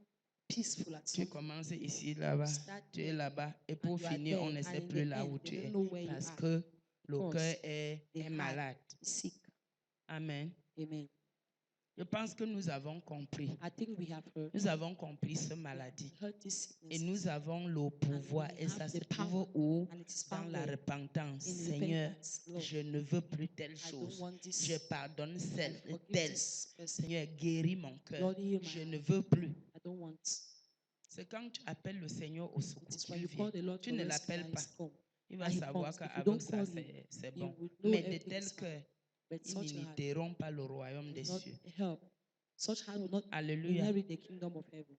peaceful at Tu something. commences ici, là-bas, Start tu es there, là-bas, et pour you are finir, on there, ne and sait in plus the là end, où they tu don't es, know where you parce are. que le Because cœur the est heart malade. is sick. Amen. Amen. Je pense que nous avons compris. I think we have heard, Nous avons compris cette maladie. heard this Et sickness. nous avons le pouvoir. we Et ça have se the trouve power, où? and it is Dans found la there, repentance. in Seigneur, repentance. Lord, je ne veux plus telle I don't chose. want this. Je pardonne I celle, forgive telle. this person. Seigneur, guéris mon cœur. Lord, heal my Je heart. ne veux plus. I don't want. C'est quand tu appelles le Seigneur au It secours is when qu'il you vient. call the Lord Tu for ne rescue l'appelles that pas. is come. Il va And he savoir comes. If you qu'avec don't ça, call him, c'est he bon. would know Mais de everything tel is que fine. But ils such a heart n'imiteront pas le royaume will des not cieux. help. Such heart will not Alléluia. inherit the kingdom of heaven.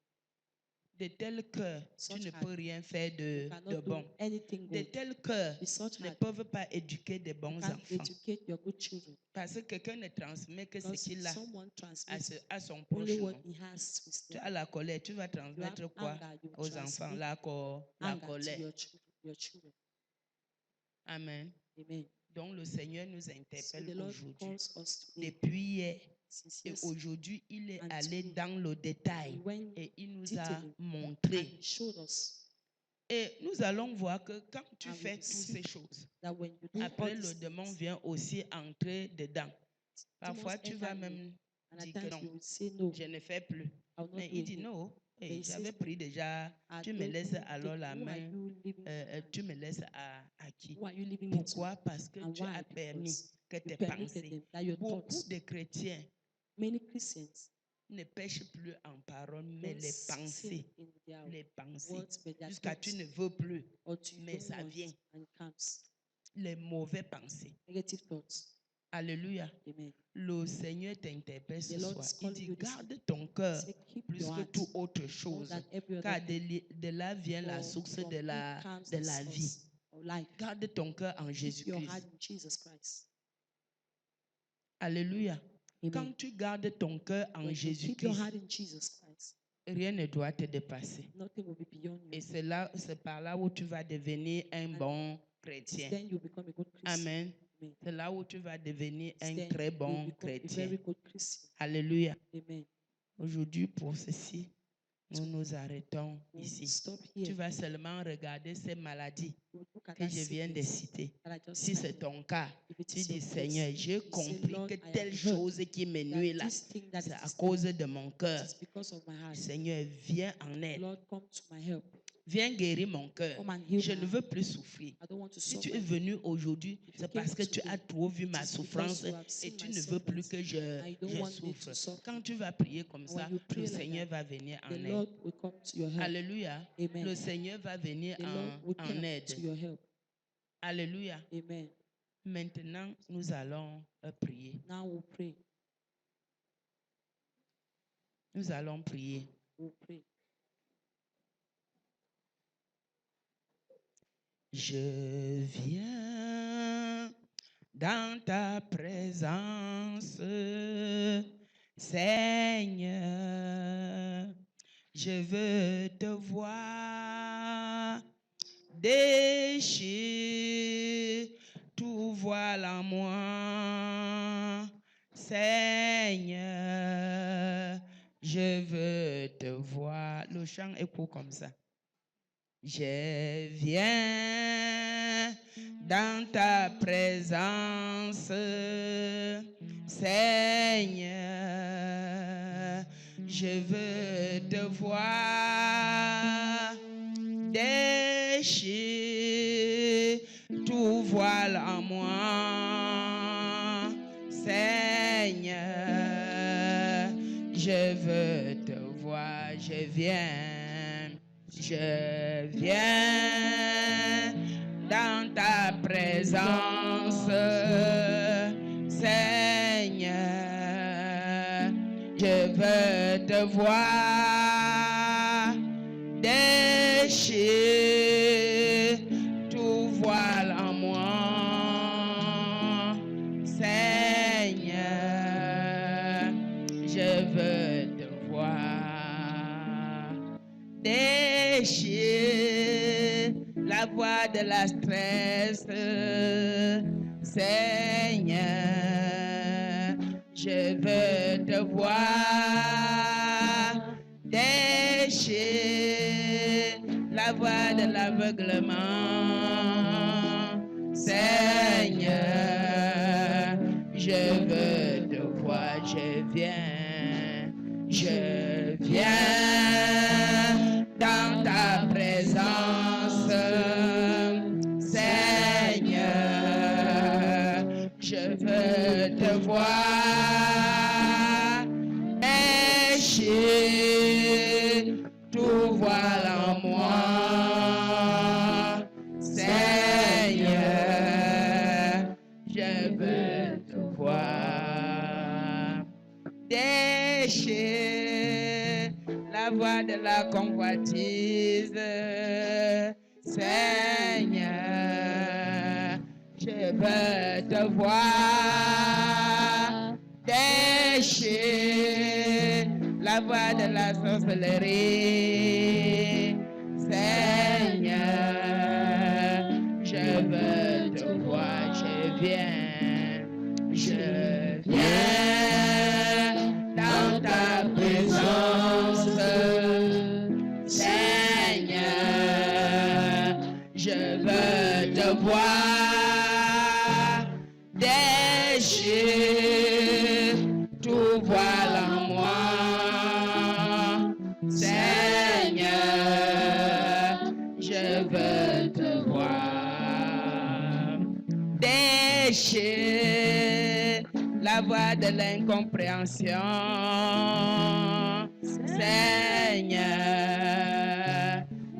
De tel cœur, tu Such ne heart, peux rien faire You de cannot do bon. anything De good. tel cœur, With such ne heart, peuvent pas éduquer des you bons can't enfants. educate your good children. Parce que quelqu'un ne transmet que ce Because qu'il a someone transmits à son only proche. what non? he has with Tu them. as la colère, tu vas You have transmettre quoi anger, you will aux enfants? transmit La anger to colère. your children. Amen. Amen. Donc le Seigneur nous So interpelle the Lord aujourd'hui. calls us today. Depuis hier Since et yes, aujourd'hui, il est and allé today, dans le détail he went et il nous a detailing and montré. he showed us. Et nous allons voir que quand tu And we fais will toutes see ces choses, that when you do après all le these démon things, vient aussi entrer dedans. Parfois, demons tu vas enter you, même and at dire que times non, you will say no, je ne fais plus. I will not Mais do il dit again. non, But hey, he j'avais says, pris déjà, I tu me don't laisses alors take- la who are main, you leaving me to? tu me laisses à qui? Who are you leaving me to? Pourquoi? Parce que And tu why? as permis Because que you tes permitted pensées, them, that your beaucoup thoughts, de chrétiens many Christians ne pêchent plus en parole, mais don't les sin pensées, in their les pensées, words, but their jusqu'à tu thoughts, ne veux plus, or you mais don't ça want, vient, and it comes. les mauvais pensées. Negative thoughts. Alléluia. Amen. Le Seigneur t'interpelle The ce Lord soir. is Il calling dit, you this garde ton cœur Say, keep plus your que heart toute autre more chose, than every other car thing. de là vient la For source from de it la comes de the la vie. source of life. Garde ton cœur en Keep your heart Jésus-Christ. in Jesus Christ. Alléluia. Amen. Quand tu gardes ton cœur en When you keep your Jésus-Christ, heart in Jesus Christ, rien ne doit te dépasser. nothing will be beyond you. Et c'est par là où tu vas devenir un bon chrétien. Then you become a good Christian. Amen. Amen. C'est là où tu vas devenir un Then très you bon become a chrétien. very good Christian. Alléluia. Amen. Aujourd'hui, pour ceci, nous nous arrêtons We'll ici. stop Tu here. vas seulement regarder ces maladies We'll look at que that je viens de sickness citer. that I just Si c'est cited. ton cas, If it tu is dis, your case, Seigneur, j'ai you say, compris Lord, que I have telle heard chose qui me nuit that là, this thing that c'est is à disturbing cause de mon cœur. is because of my heart. Seigneur, viens en aide. Lord, come to my help. Viens guérir mon cœur. Come and heal Je my ne heart. veux plus souffrir. I don't want to Si tu suffer. es venu aujourd'hui, If you c'est came parce que tu as today, trop vu it ma is because souffrance you have et seen tu my ne veux plus sufferings, que and you don't je want me souffre. to suffer. Quand tu vas prier comme And ça, when you le pray like Seigneur that, va venir the en aide. Lord will come to your help. Alléluia. Amen. Le Seigneur va venir The Lord will en come aide. to your help. Alléluia. Amen. Maintenant, nous allons prier. Now we'll pray. Nous allons prier. We'll pray. Je viens dans ta présence, Seigneur. Je veux te voir, déchire tout voile en moi, Seigneur. Je veux te voir. Le chant est court comme ça. Je viens dans ta présence, Seigneur. Je veux te voir, déchire tout voile en moi, Seigneur. Je veux te voir, je viens dans ta présence, Seigneur. Je veux te voir, déchire tout voile en moi, Seigneur. Je veux te voir, déchire la voix de la stress, Seigneur. Je veux te voir, déchire la voix de l'aveuglement, Seigneur. Je veux te voir, je viens dans ta présence, Seigneur. Je veux te voir, déchire tout voile en moi, Seigneur. Je veux te voir, déchire la voix de la convoitise, Seigneur. Je veux te voir, déchire la voix de la sorcellerie, Seigneur. Je veux te voir, je viens dans ta présence, Seigneur. Je veux te voir, déchire tout voile en moi, Seigneur. Je veux te voir, déchire la voix de l'incompréhension, Seigneur.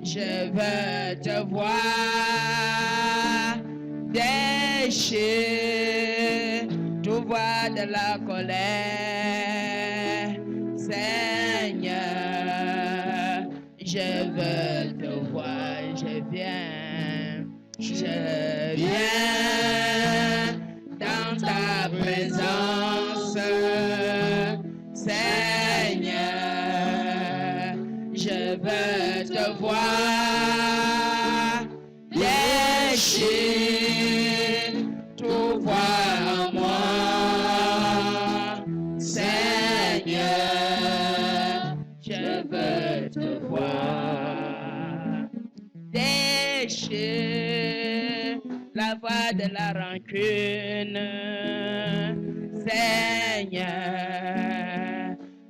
Je veux te voir, déchire tout voix de la colère, Seigneur. Je veux te voir, je viens dans ta présence, Seigneur. Je veux te voir, déchire tout voile en moi, Seigneur. Je veux te voir, déchire la voix de la rancune, Seigneur.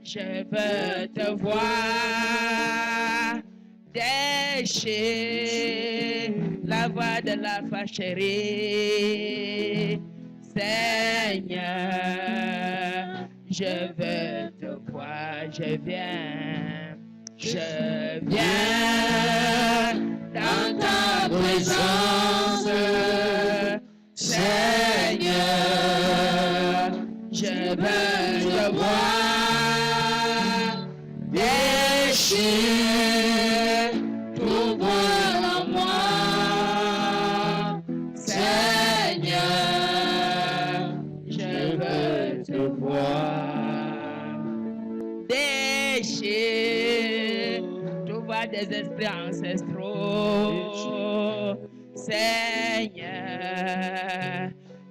Je veux te voir, déchire la voix de la fâcherie, Seigneur. Je veux te voir, je viens dans ta présence, Seigneur. Je veux te voir, déchire tout voile en moi, déchire tout voie des esprits ancestraux. Seigneur,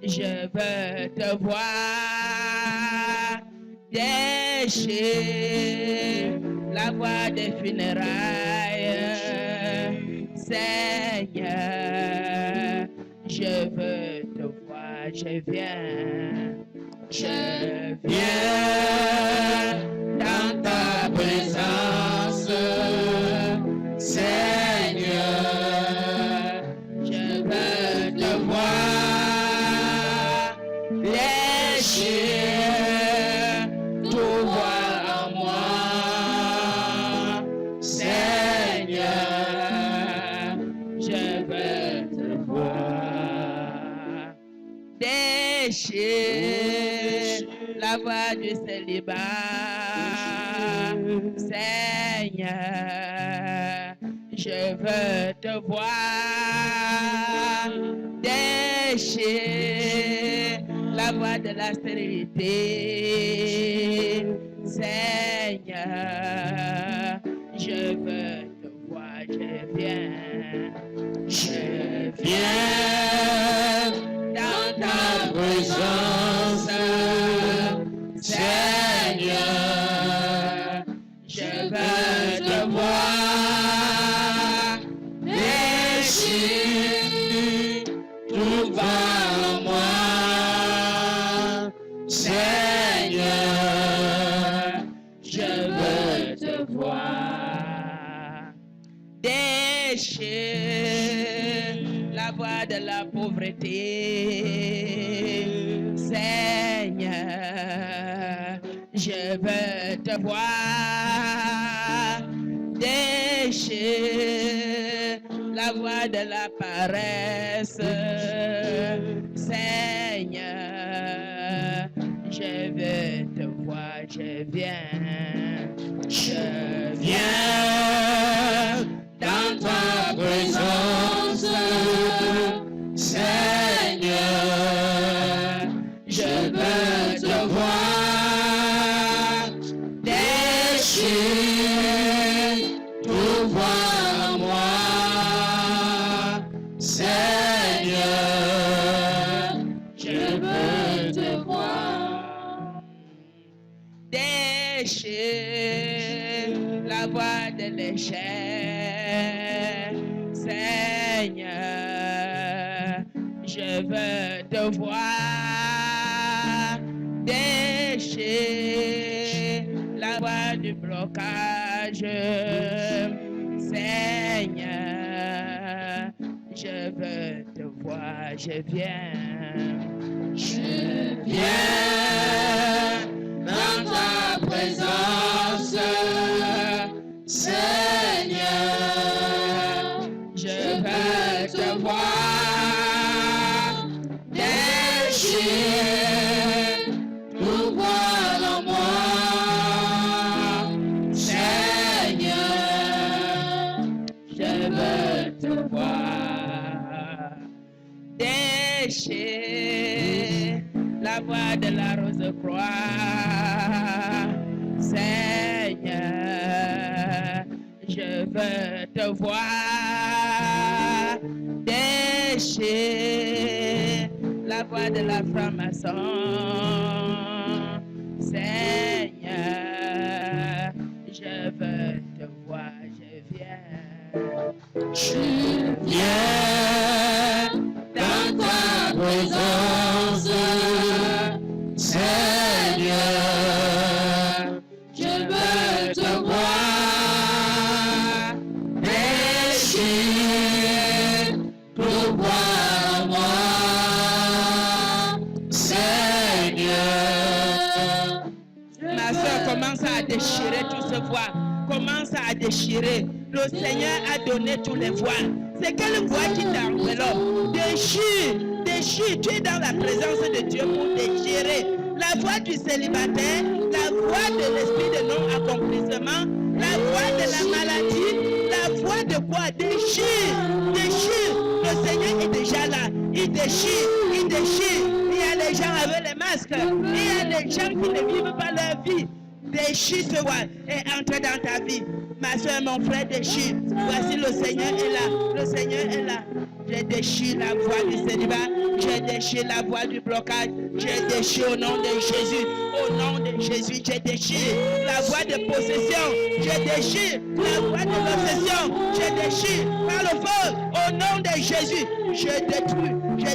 je veux te voir. Déchire la voie des funérailles. Seigneur, je veux te voir, je viens dans ta présence, Seigneur, je veux te voir, déchire tout voile en moi, Seigneur, je veux te voir, déchire la voie du célibat, Seigneur, je veux te voir, déchire la voie de la stérilité, Seigneur, je veux te voir, je viens dans ta présence, Seigneur, je veux te voir, déchire tout va en moi, Seigneur, je veux te voir, déchire la voie de la pauvreté, Seigneur, je veux te voir, déchire la voie de la paresse, Seigneur, je veux te voir, je viens dans ta présence, Seigneur, je veux te voir, déchire tout voile en moi, Seigneur, je veux te voir, déchire la voie de l'échec, Seigneur, je veux te voir, déchire la voie du blocage, Seigneur, je veux te voir, je viens dans ta présence, Seigneur, je veux te voir, déchire tout voile en moi, Seigneur, je veux te voir, déchire la voie de la rose-croix, Seigneur, je veux te voir, déchire la voie de la franc-maçon, Seigneur, je veux te voir, je viens dans ta présence, Seigneur, je veux te voir, déchire tout voile en moi, Seigneur. Ma soeur commence à déchirer tout ce voile, commence à déchirer. Le Seigneur a donné tous les voiles. C'est quelle voile qui t'enveloppe? Déchire, déchire. Tu es dans la présence de Dieu pour déchirer. La voie du célibataire, la voie de l'esprit de non-accomplissement, la voie de la maladie, la voie de quoi? Déchire, déchire. Le Seigneur est déjà là. Il déchire, il déchire. Il y a des gens avec les masques. Il y a des gens qui ne vivent pas leur vie. Déchire ce voile et entre dans ta vie. Ma soeur, mon frère, déchire. Voici le Seigneur est là. Le Seigneur est là. Je déchire la voie du célibat. Je déchire la voie du blocage. Je déchire au nom de Jésus. Au nom de Jésus, je déchire la voie de possession. Je déchire la voie de l'obsession. Je déchire par le feu. Au nom de Jésus, je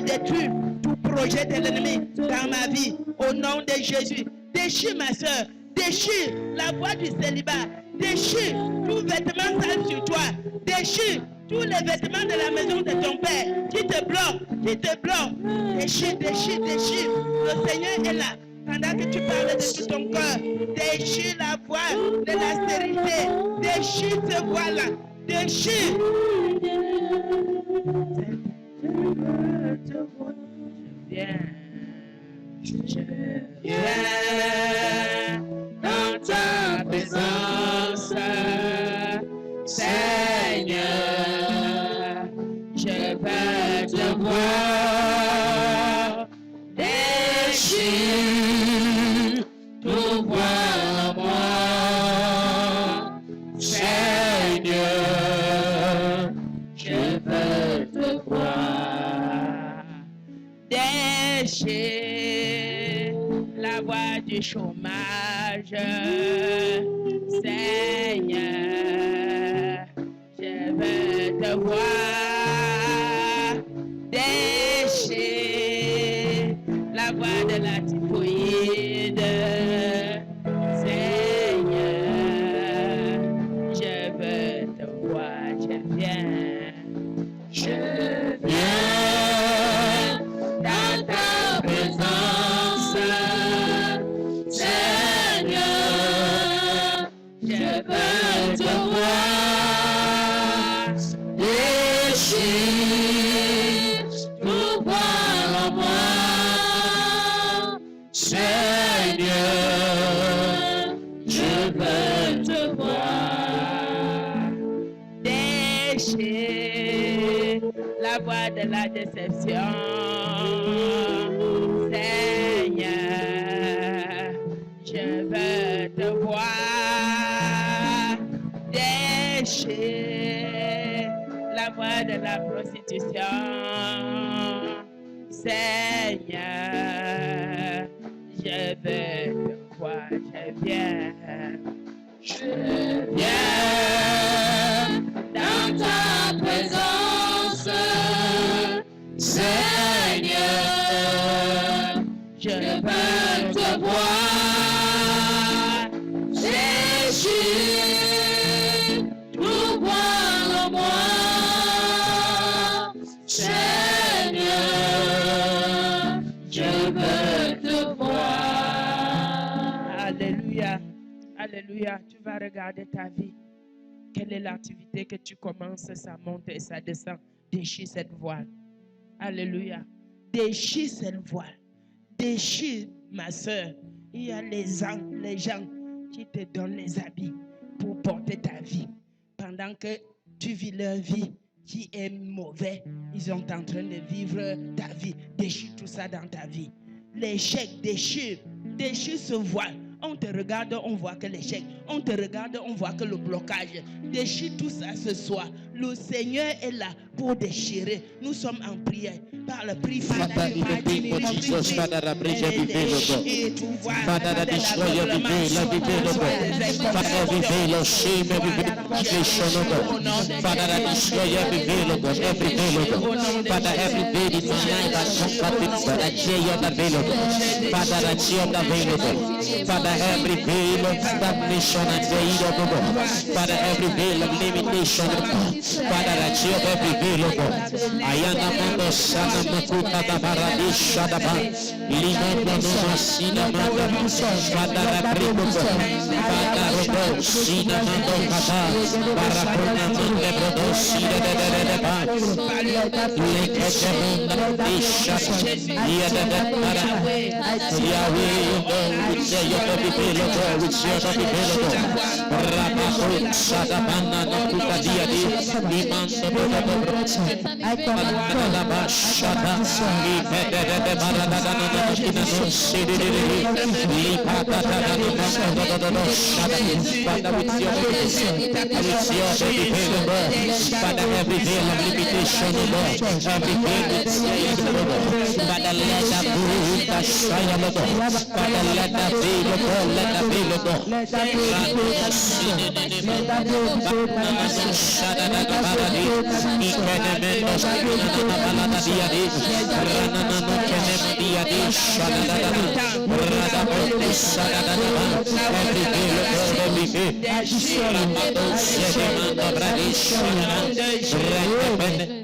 détruis tout projet de l'ennemi dans ma vie. Au nom de Jésus, déchire ma soeur. Déchire la voie du célibat. Déchire tout vêtement sale sur toi. Déchire tous les vêtements de la maison de ton père qui te bloquent. Déchire. Le Seigneur est là. Pendant que tu parles de tout ton cœur, déchire la voie de la stérilité. Déchire ce voile-là. Déchire. Je viens dans ta présence, Seigneur, je veux te voir, déchire tout voile en moi, Seigneur, je veux te voir, déchire la voie du chômage, Seigneur, je veux te voir, déchire la voie de la typhoïde, Seigneur, je veux te voir, je viens dans ta présence, Seigneur, je veux te voir, déchire tout voile en moi, Seigneur, je veux te voir, déchire la voie de la déception, Seigneur, je veux te voir, déchire la voie de la prostitution, Seigneur, je veux te voir, je viens dans ta présence, Seigneur, je veux te voir, déchire tout voile en moi, Seigneur, je veux te voir. Alléluia, alléluia. Tu vas regarder ta vie. Quelle est l'activité que tu commences, ça monte et ça descend. Déchire cette voile. Alléluia. Déchire cette voile. Déchire, ma soeur. Il y a les gens qui te donnent les habits pour porter ta vie. Pendant que tu vis leur vie qui est mauvaise, ils sont en train de vivre ta vie. Déchire tout ça dans ta vie. L'échec, déchire ce voile. On te regarde, on voit que l'échec. On te regarde, on voit que le blocage. Déchire tout ça ce soir. Le Seigneur est là pour déchirer. Nous sommes en prière. Par le prix, Father, in the name of Jesus, Father, I bring every veil, Lord. Father, that destroy every veil, Lord. Father, every veil of shame, every veil of affliction, Lord. Father, that destroy every veil, Lord. Every veil, Lord. Father, every veil in my life that comforts, Lord. I tear you the veil, Lord. Father, I tear the veil, Lord. Father, every veil of stagnation and veil, Lord. Father, every veil of limitation, Lord. Father, I tear every veil, Lord. Ayana mando sana makuta da baradisha da ba. Limando no masina mando. Father, I pray, Lord. Father, Robo, Sina mando kata. Barakona mande brodo, Sina de ba. Lekete munda isha. Yada da para. Yahweh, we say you every veil, Lord. We say every veil, Lord. Rabato, Sadabana, Nakuta Diadi. Limando Father, every veil of limitation, Lord, every veil that says, Father, let that be that shine, Lord, Father, let that be, Lord, let that be, Lord, let that be,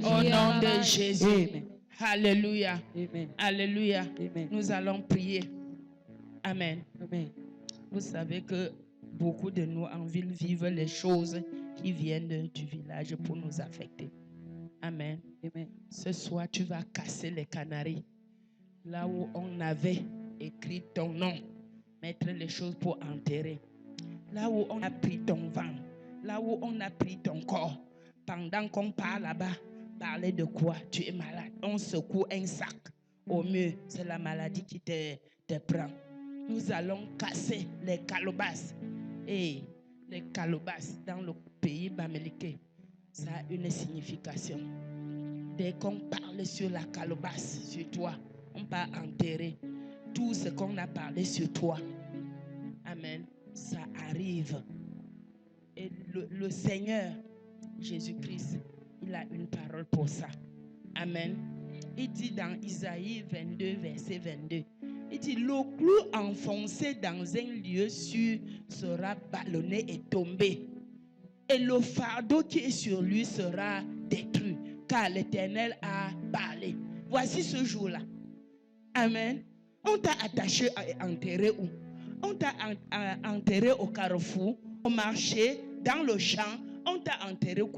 Au nom de Jésus. Alléluia. Amen. Alléluia. Amen. Nous allons prier. Amen. Amen. Vous savez que beaucoup de nous en ville vivent les choses qui viennent du village pour nous affecter. Amen. Amen. Ce soir, tu vas casser les canaries. Là où on avait écrit ton nom, mettre les choses pour enterrer. Là où on a pris ton ventre, là où on a pris ton corps. Pendant qu'on parle là-bas, parler de quoi? Tu es malade. On secoue un sac. Au mieux, c'est la maladie qui te prend. Nous allons casser les calebasses. Et les calebasses dans le pays bameliké, ça a une signification. Dès qu'on parle sur la calebasse, sur toi, on va enterrer tout ce qu'on a parlé sur toi. Amen. Ça arrive. Et le Seigneur, Jésus-Christ, il a une parole pour ça. Amen. Il dit dans Isaïe 22, verset 22, il dit, le clou enfoncé dans un lieu sûr sera ballonné et tombé. Et le fardeau qui est sur lui sera détruit, car l'Éternel a parlé. Voici ce jour-là. Amen. On t'a attaché et enterré où? On t'a enterré au carrefour, au marché, dans le champ. On t'a enterré où?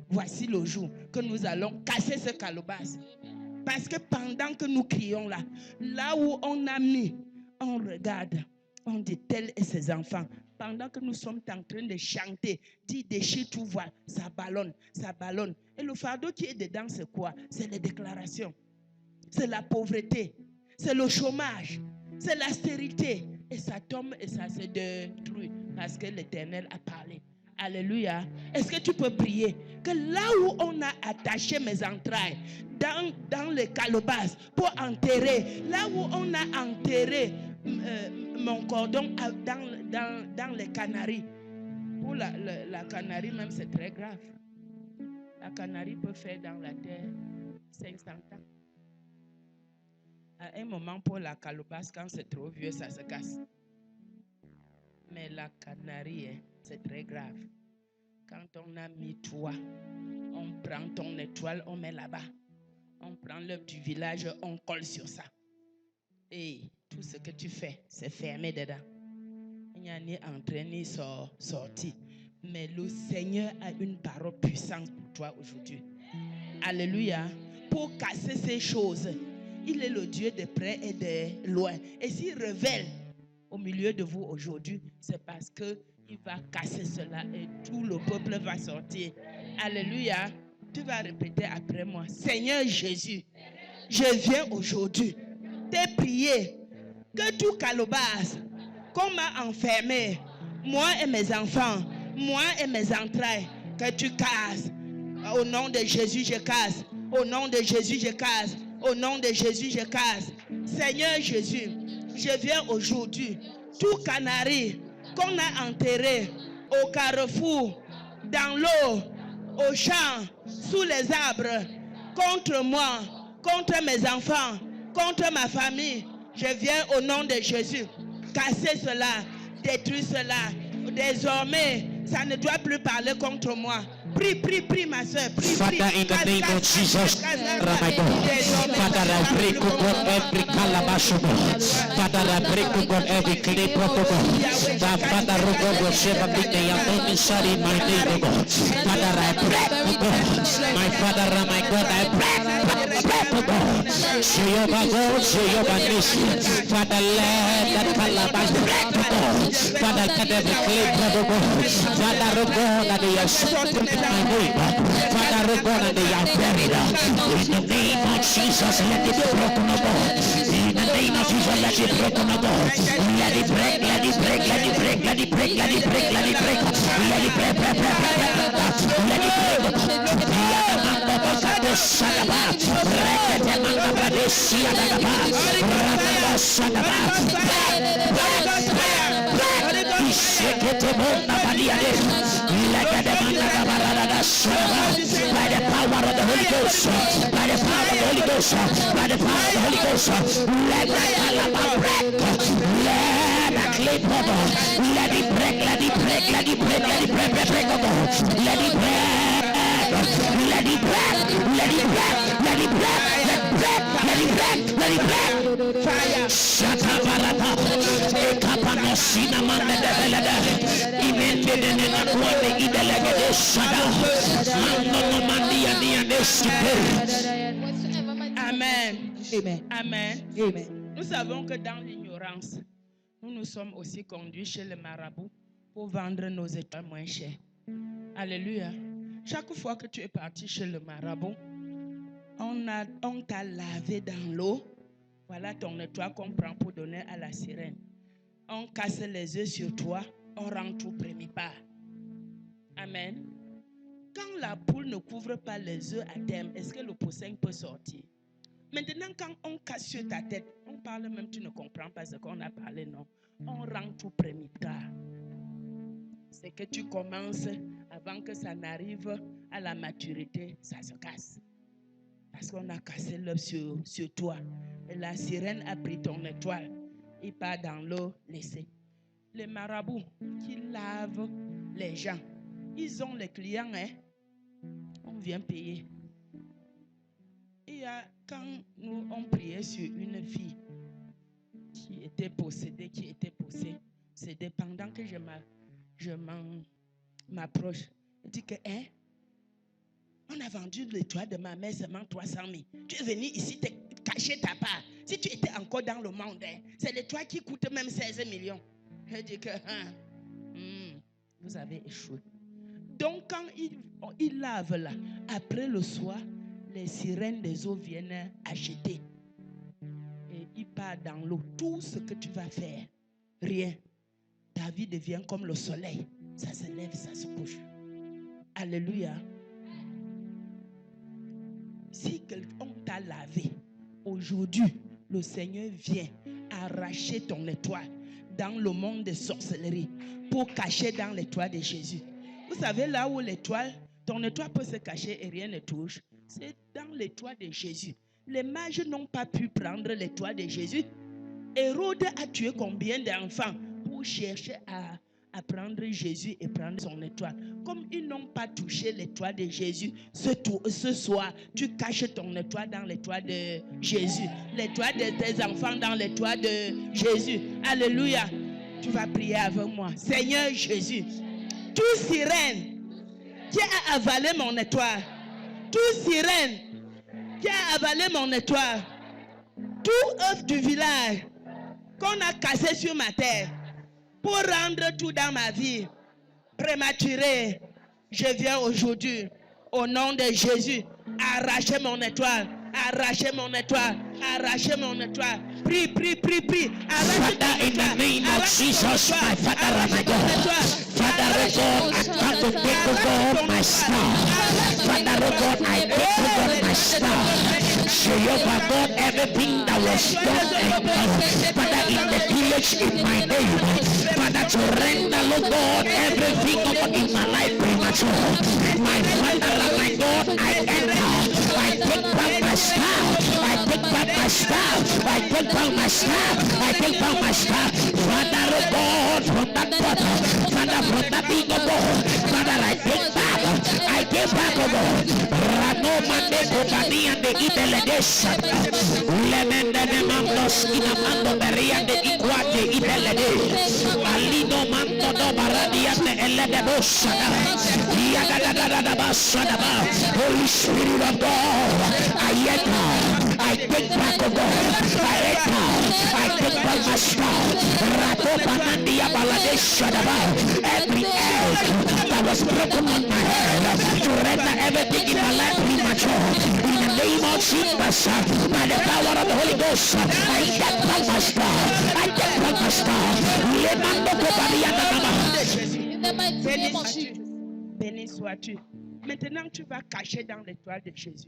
Voici le jour que nous allons casser ce calebasse. Parce que pendant que nous crions là, là où on a mis, on regarde, on dit tel et ses enfants. Pendant que nous sommes en train de chanter, dit déchire tout voile, ça ballonne, ça ballonne. Et le fardeau qui est dedans, c'est quoi? C'est les déclarations, c'est la pauvreté, c'est le chômage, c'est la stérilité. Et ça tombe et ça se détruit parce que l'Éternel a parlé. Alléluia. Est-ce que tu peux prier que là où on a attaché mes entrailles, dans les calebasses pour enterrer, là où on a enterré mon cordon dans les canaries. Pour la canarie même, c'est très grave. La canarie peut faire dans la terre 500 ans. À un moment, pour la calebasse, quand c'est trop vieux, ça se casse. Mais la canarie, c'est très grave. Quand on a mis toi, on prend ton étoile, on met là-bas. On prend l'œuvre du village, on colle sur ça. Et tout ce que tu fais, c'est fermé dedans. Il n'y a ni entrée ni sortie. Mais le Seigneur a une parole puissante pour toi aujourd'hui. Alléluia. Pour casser ces choses, il est le Dieu de près et de loin. Et s'il révèle au milieu de vous aujourd'hui, c'est parce qu'il va casser cela et tout le peuple va sortir. Alléluia. Tu vas répéter après moi. Seigneur Jésus, je viens aujourd'hui te prier que tout calebasse qu'on m'a enfermé, moi et mes enfants, moi et mes entrailles, que tu casses. Au nom de Jésus, je casse. Au nom de Jésus, je casse. Au nom de Jésus, je casse. Seigneur Jésus, je viens aujourd'hui. Tout canari qu'on a enterré au carrefour, dans l'eau, au champ, sous les arbres, contre moi, contre mes enfants, contre ma famille, je viens au nom de Jésus casser cela, détruire cela. Désormais, ça ne doit plus parler contre moi. Prie, ma soeur. Father, in the name of Jesus, Father, I break God every calabash, Father, I break God every clay protocol. Father, God, whatever they are not inside in my name, God. Father, I break God. My Father, my God, I break. break, oh God. Jehovah God, Jehovah Nisi. Father, let that calabash break, oh God. Father, let every clay break, oh God. Father, oh God, that they have spoken in my name. Father, oh God, that they are buried. In the name of Jesus, let it be broken, oh God. In the name of Jesus, let it break, oh God. Let it break, let it break, let it break, let it break, let it break, let it break, let it break, let it by the power of the Holy Ghost, by the power of the Holy Ghost, by the power of the Holy Ghost, let that calabash break, let that clay bubble, let it break, let it break, let it break, let it break, break, let it break, let it break, let it break, let it break, let it break, let it break, fire, Shatabarata, Ekapanosina Manda de Belada, Imende de Nakwale Idelagade Shada, Mando Mandia Amen. Amen. Amen. Amen. Nous savons que dans l'ignorance, nous sommes aussi conduits chez le marabout pour vendre nos étoiles moins chères. Alléluia. Chaque fois que tu es parti chez le marabout, on t'a lavé dans l'eau. Voilà ton étoile qu'on prend pour donner à la sirène. On casse les œufs sur toi, on rentre au premier pas. Amen. Quand la poule ne couvre pas les œufs à terme, est-ce que le poussin peut sortir? Maintenant, quand on casse sur ta tête, on parle même, tu ne comprends pas ce qu'on a parlé, non? On rentre au premier pas. C'est que tu commences, avant que ça n'arrive à la maturité, ça se casse. Parce qu'on a cassé l'œuf sur toi. Et la sirène a pris ton étoile. Il part dans l'eau laissée. Les marabouts qui lavent les gens, ils ont les clients, hein? On vient payer. Il y a, quand nous on priait sur une fille qui était possédée, c'est pendant que je m'approche. Je dis que, hein? On a vendu l'étoile de ma mère seulement 300 000. Tu es venu ici te cacher ta part. Si tu étais encore dans le monde, hein, c'est l'étoile qui coûte même 16 millions. Je dis que, vous avez échoué. Donc, quand ils lavent là, après le soir, les sirènes des eaux viennent acheter. Et ils partent dans l'eau. Tout ce que tu vas faire, rien. Ta vie devient comme le soleil. Ça se lève, ça se couche. Alléluia. Si quelqu'un t'a lavé, aujourd'hui, le Seigneur vient arracher ton étoile dans le monde des sorcelleries pour cacher dans l'étoile de Jésus. Vous savez, là où l'étoile, ton étoile peut se cacher et rien ne touche, c'est dans l'étoile de Jésus. Les mages n'ont pas pu prendre l'étoile de Jésus. Hérode a tué combien d'enfants pour chercher à prendre Jésus et prendre son étoile. Comme ils n'ont pas touché l'étoile de Jésus, ce soir, tu caches ton étoile dans l'étoile de Jésus. L'étoile de tes enfants dans l'étoile de Jésus. Alléluia. Tu vas prier avec moi. Seigneur Jésus, toute sirène qui a avalé mon étoile, toute sirène qui a avalé mon étoile, tout œuf du village qu'on a cassé sur ma terre, pour rendre tout dans ma vie prématurée, je viens aujourd'hui, au nom de Jésus, arracher mon étoile, arracher mon étoile, arracher mon étoile. Prie, prie, prie, prie. Father, in the name of Jesus, my Father and my God. Father, oh God, I come to take over my star. Father, oh God, I take over my star. Jehovah God, everything that was done and Father, in the village in my name, Father, to render, Lord God, everything in my life premature. My Father and my God, I enter. I take back my star. I take back my star. I take back my star. I take back my star. Father, oh God, from that bottle, Father, from that big of God, Father, I take back. I take back, oh God. Rano mande kopani and the ibeledesha. Lemende de mandos inamando beria de ikwate ibelede. Alido manto do baradi and the Holy Spirit of God, I enter, I take back, oh God, I enter, I take back my stuff. Every egg that was broken on my head to render everything in my life premature. In the name of Jesus, by the power of the Holy Ghost, I take back my stuff. I take back my stuff. In the mighty name of Jesus. Béni sois-tu. Maintenant, tu vas cacher dans l'étoile de Jésus.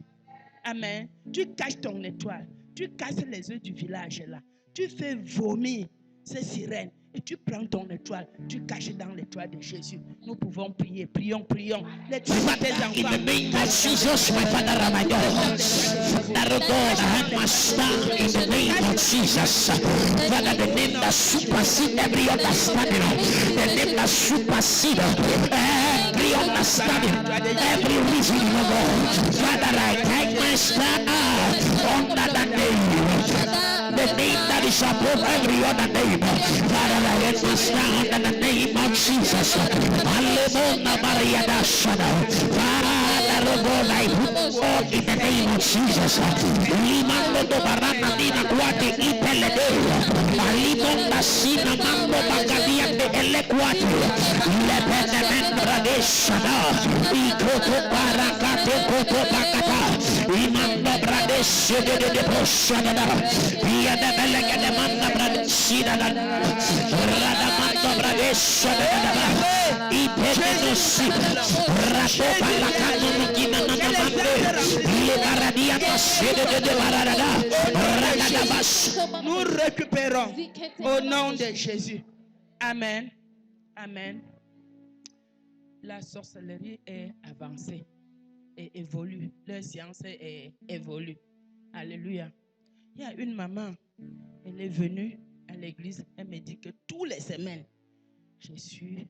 Amen. Tu caches ton étoile. Tu casses les œufs du village là. Tu fais vomir ces sirènes. Et tu prends ton étoile. Tu caches dans l'étoile de Jésus. Nous pouvons prier. Prions, prions. L'étoile des enfants. In the name of Jesus, my Father and my God. Father God, I have my stand in the name of Jesus. Father, the name that supersedes every understanding. The name that supersedes every understanding. Every reasoning of God. Father, I take my stand under the name. The name that is above every other name. Father, I have my stand under the name of Jesus. Hallelujah, Maria da Shada. Father, God, I put God in the name of Jesus. Limando do barana dina quate ipelede. Alimonda sina mando bagadia de elequate. Lepene mendra de Shada. Ikoto barakate koto bakata. Imando brade shede de poshada. Via de belega de manda brade shida. Radamando brade shada. Ipeleno si. Rato palakano mukina namande. Le baradia shede de barada. Radadabas. Nous récupérons au nom de Jésus. Amen. Amen. La sorcellerie est avancée et évolue. La science est évolue. Alléluia. Il y a une maman, elle est venue à l'église, elle me dit que tous les semaines, je suis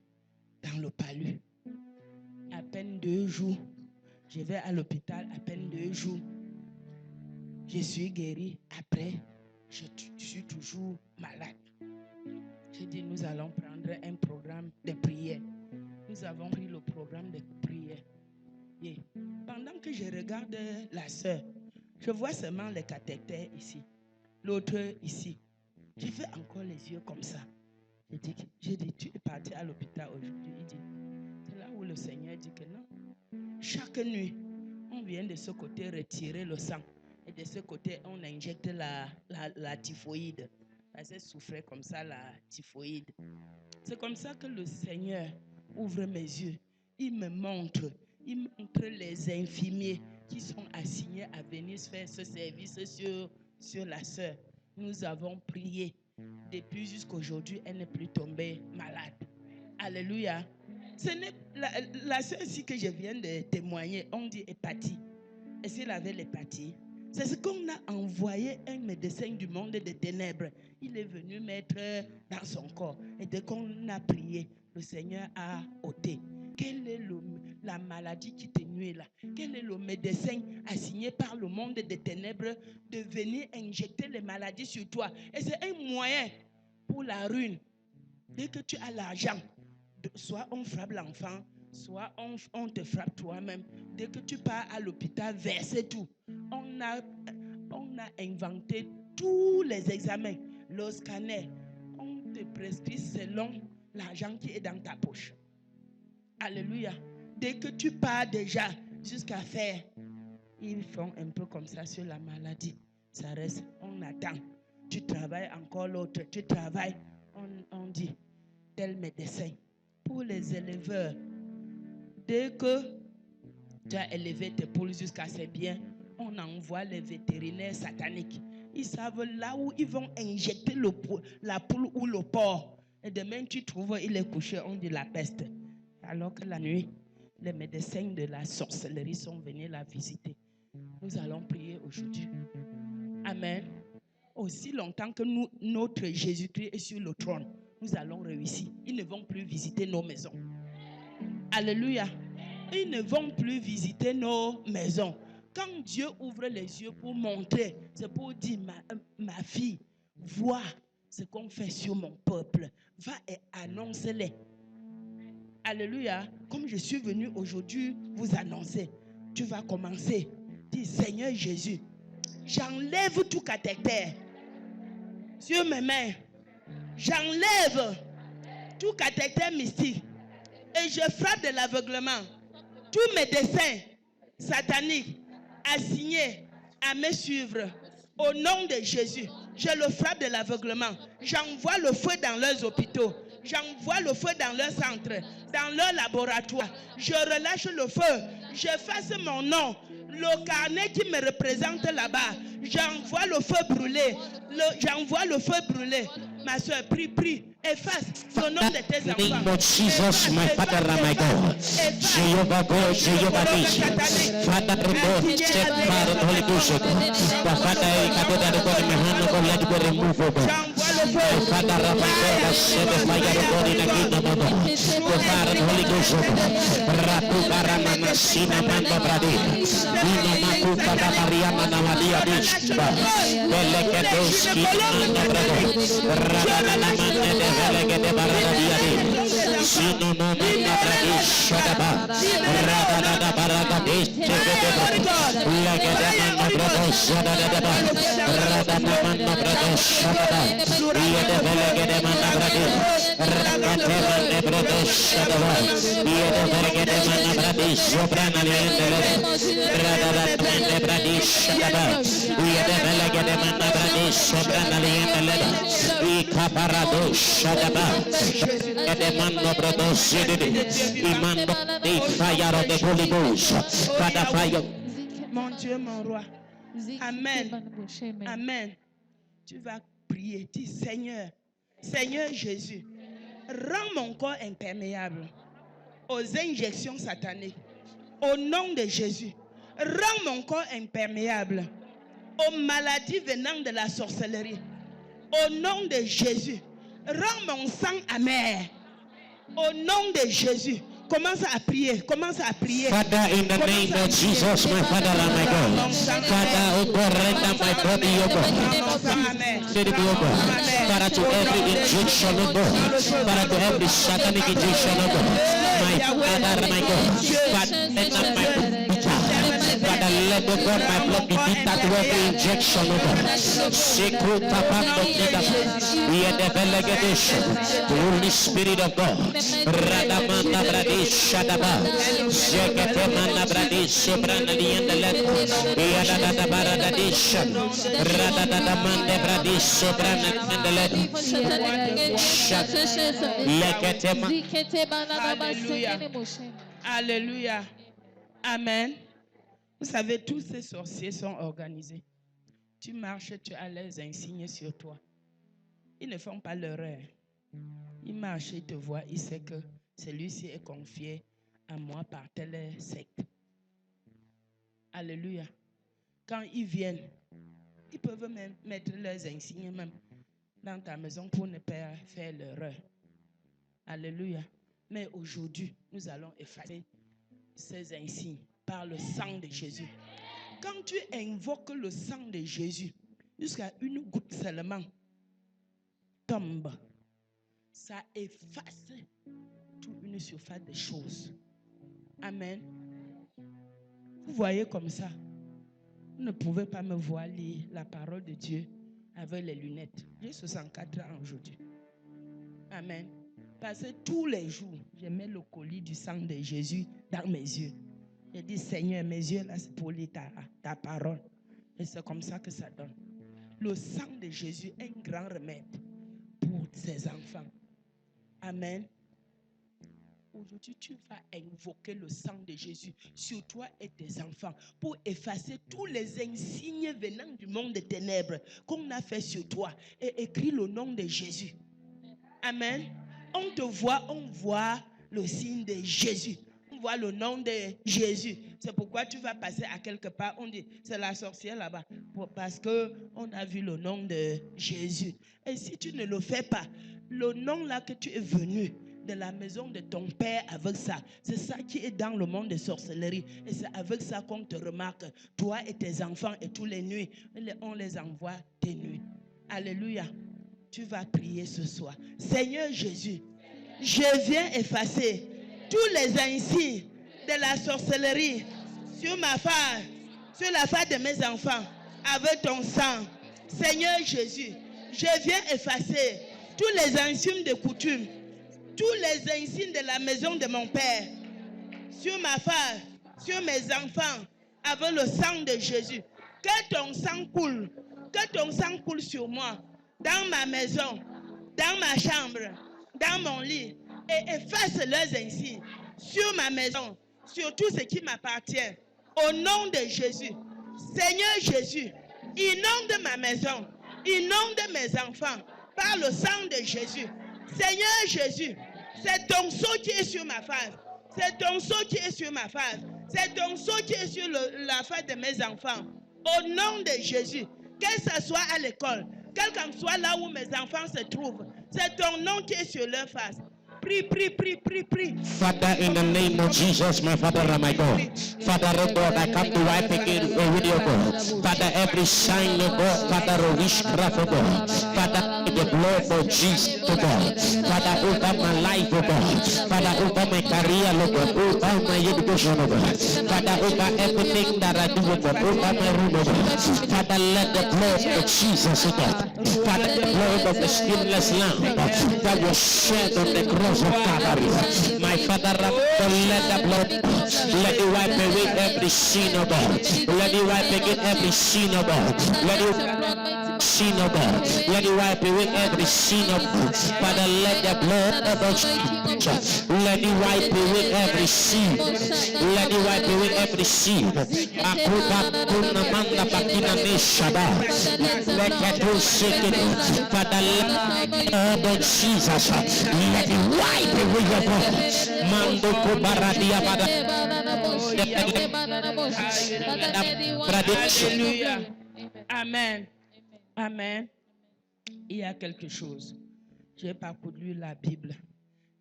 dans le palu. À peine 2 jours, je vais à l'hôpital, à peine 2 jours. Je suis guérie. Après, je suis toujours malade. J'ai dit, nous allons prendre un programme de prière. Nous avons pris le programme de prière. Et pendant que je regarde la sœur, je vois seulement les cathéters ici, l'autre ici. Je fais encore les yeux comme ça. J'ai dit, tu es parti à l'hôpital aujourd'hui. Il dit, c'est là où le Seigneur dit que non. Chaque nuit, on vient de ce côté retirer le sang. Et de ce côté, on injecte la typhoïde. Parce qu'elle souffrait comme ça, la typhoïde. C'est comme ça que le Seigneur ouvre mes yeux. Il me montre les infirmiers qui sont assignés à venir faire ce service sur la sœur. Nous avons prié. Depuis jusqu'à aujourd'hui, elle n'est plus tombée malade. Alléluia. Ce n'est la sœur ici que je viens de témoigner, on dit hépatie. Est-ce qu'elle avait l'hépatie? C'est ce qu'on a envoyé un médecin du monde des ténèbres. Il est venu mettre dans son corps. Et dès qu'on a prié, le Seigneur a ôté. Quelle est la maladie qui te nuit là? Quel est le médecin assigné par le monde des ténèbres de venir injecter les maladies sur toi? Et c'est un moyen pour la ruine. Dès que tu as l'argent, soit on frappe l'enfant, soit on te frappe toi-même. Dès que tu pars à l'hôpital, verser tout. On a inventé tous les examens, le scanner. On te prescrit selon l'argent qui est dans ta poche. Alléluia. Dès que tu pars déjà jusqu'à faire, ils font un peu comme ça sur la maladie. Ça reste, on attend. Tu travailles encore l'autre, tu travailles, on dit tel médecin. Pour les éleveurs, dès que tu as élevé tes poules jusqu'à ses biens, on envoie les vétérinaires sataniques. Ils savent là où ils vont injecter la poule ou le porc. Et demain, tu trouves, il est couché, on dit la peste. Alors que la nuit, les médecins de la sorcellerie sont venus la visiter. Nous allons prier aujourd'hui. Amen. Aussi longtemps que notre Jésus-Christ est sur le trône, nous allons réussir. Ils ne vont plus visiter nos maisons. Alléluia. Ils ne vont plus visiter nos maisons. Quand Dieu ouvre les yeux pour montrer, c'est pour dire, ma fille, vois ce qu'on fait sur mon peuple. Va et annonce-les. Alléluia. Comme je suis venu aujourd'hui vous annoncer, tu vas commencer. Dis, Seigneur Jésus, j'enlève tout cathéter sur mes mains. J'enlève tout cathéter mystique et je frappe de l'aveuglement. Tous mes desseins sataniques assignés à me suivre. Au nom de Jésus, je le frappe de l'aveuglement. J'envoie le feu dans leurs hôpitaux. J'envoie le feu dans leurs centres, dans leurs laboratoires. Je relâche le feu. J'efface mon nom. Le carnet qui me représente là-bas. J'envoie le feu brûler. J'envoie le feu brûler. Ma soeur, prie. Efface le nom de tes enfants. Name of Jesus, my Father and my God. Jehovah God, Jehovah Nissi. Father, remove, set fire of the Holy Ghost. The Father, I got that God in my hand, God, let it be removed. My Father, my God, I set the fire of God in the kingdom of God. The fire of the Holy Ghost. Ratu Karamana Sina Manda Bradi. Ina Maku Kadabaria Manavadia Dishba. Velekedoski Manda Brado. Radana Manda Velegede Barada Sino Manda Bradi Shadaba. Radana Barada Dishba. Legede Manda Brado Shadaba. Radana Manda Brado Shadaba. Yede Velegede Manda Bradi. Rakate Manda Brado Shadaba. Yede Velegede Manda Bradi Sobrana Lendele. Radana Manda Bradi Shadaba. Yede Velegede Manda Bradi Sobrana Lendele. Ikaparado Shadaba. Edemando Brado Sididi. Imando the fire of the Holy Ghost. Father fire. Mon Dieu, mon roi. Amen. Amen. Tu vas prier. Dis Seigneur, Seigneur Jésus, rends mon corps imperméable aux injections sataniques. Au nom de Jésus, rends mon corps imperméable aux maladies venant de la sorcellerie. Au nom de Jésus, rends mon sang amer. Au nom de Jésus, commence à prier. Father, in the name of Jesus, my Father and my God. Father, oh God, render my body, oh God. Let it be, oh God. Father, to every injection, oh God. Father, to every satanic injection, oh God. My Father and my God. Father, render my body. Father, let the God, my blood be bitter to every injection, oh God. Secret Papa, we are the delegation. The Holy Spirit of God. Radamanda Bradi Shadaba. Zeketemana Bradi Sobrana Liendelet. Yadada Baradadisha. Radada Mande Bradi Sobrana Liendelet. Shat. Leketema. Alléluia. Amen. Vous savez, tous ces sorciers sont organisés. Tu marches, tu as les insignes sur toi. Ils ne font pas l'erreur. Ils marchent, ils te voient, ils savent que celui-ci est confié à moi par telle secte. Alléluia. Quand ils viennent, ils peuvent même mettre leurs insignes même dans ta maison pour ne pas faire l'erreur. Alléluia. Mais aujourd'hui, nous allons effacer ces insignes par le sang de Jésus. Quand tu invoques le sang de Jésus, jusqu'à une goutte seulement tombe, ça efface toute une surface de choses. Amen. Vous voyez comme ça, vous ne pouvez pas me voir lire la parole de Dieu avec les lunettes. J'ai 64 ans aujourd'hui. Amen. Parce que tous les jours, je mets le colis du sang de Jésus dans mes yeux. Je dis, Seigneur, mes yeux là, c'est pour lire ta parole. Et c'est comme ça que ça donne. Le sang de Jésus est un grand remède pour ses enfants. Amen. Aujourd'hui, tu vas invoquer le sang de Jésus sur toi et tes enfants pour effacer tous les insignes venant du monde des ténèbres qu'on a fait sur toi et écris le nom de Jésus. Amen. On te voit, on voit le signe de Jésus. On voit le nom de Jésus. C'est pourquoi tu vas passer à quelque part. On dit, c'est la sorcière là-bas. Parce qu'on a vu le nom de Jésus. Et si tu ne le fais pas, le nom là que tu es venu de la maison de ton père avec ça, c'est ça qui est dans le monde de sorcellerie. Et c'est avec ça qu'on te remarque. Toi et tes enfants et tous les nuits, on les envoie tes nuits. Alléluia. Tu vas prier ce soir. Seigneur Jésus, je viens effacer tous les insignes de la sorcellerie sur ma femme, sur la femme de mes enfants, avec ton sang. Seigneur Jésus, je viens effacer tous les insignes de coutume, tous les insignes de la maison de mon Père, sur ma femme, sur mes enfants, avec le sang de Jésus. Que ton sang coule sur moi, dans ma maison, dans ma chambre, dans mon lit, et efface leurs insignes sur ma maison, sur tout ce qui m'appartient. Au nom de Jésus, Seigneur Jésus, inonde ma maison, inonde mes enfants, par le sang de Jésus. Seigneur Jésus, c'est ton sceau qui est sur ma face. C'est ton sceau qui est sur ma face. C'est ton sceau qui est sur la face de mes enfants. Au nom de Jésus, que ce soit à l'école, quel que soit là où mes enfants se trouvent, c'est ton nom qui est sur leur face. Prie. Father, in the name of Jesus, my Father and my God. Father, oh God, I come to wipe again with your God. Father, every sign of God, Father, of witchcraft, oh God. Father, the blood of Jesus, oh God. Father, over my life, oh God. Father, over my career, oh God. Over my education, oh God. Father, over everything that I do, oh God. Over my room, oh God. Father, let the blood of Jesus, oh God. Father, the blood of the skinless lamb that was shed on the cross of Calvary. My Father, let the blood, let it wipe away every sin of God. Let it wipe away every sin of God. Let it sin of God. Let it wipe away every sin of God. Father, let the blood of Jesus, let it wipe away every sin. Let it wipe away every sin. Akuba kuna manda pakina neshaba. Let it shake it. Father, let the blood of Jesus, let it wipe away your blood. Mando kubaradia bada. Alléluia. Amen. Amen. Il y a quelque chose. J'ai parcouru la Bible.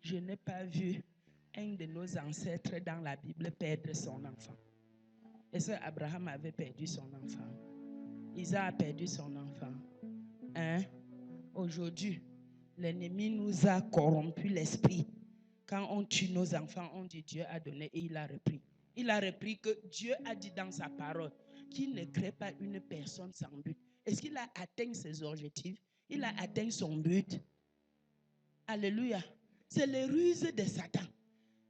Je n'ai pas vu un de nos ancêtres dans la Bible perdre son enfant. Est-ce qu'Abraham avait perdu son enfant? Isaac a perdu son enfant. Hein? Aujourd'hui, l'ennemi nous a corrompu l'esprit. Quand on tue nos enfants, on dit Dieu a donné et il a repris. Il a repris que Dieu a dit dans sa parole qu'il ne crée pas une personne sans but. Est-ce qu'il a atteint ses objectifs? Il a atteint son but. Alléluia. C'est les ruses de Satan.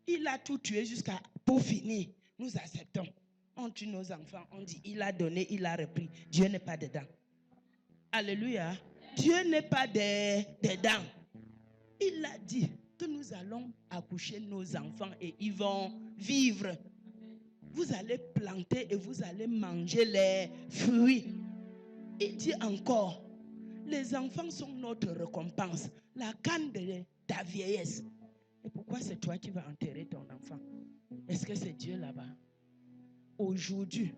Il a tout tué jusqu'à pour finir. Nous acceptons. On tue nos enfants. On dit il a donné, il a repris. Dieu n'est pas dedans. Alléluia. Dieu n'est pas dedans. Il a dit que nous allons accoucher nos enfants et ils vont vivre. Vous allez planter et vous allez manger les fruits. Il dit encore, les enfants sont notre récompense, la canne de ta vieillesse. Et pourquoi c'est toi qui vas enterrer ton enfant? Est-ce que c'est Dieu là-bas? Aujourd'hui,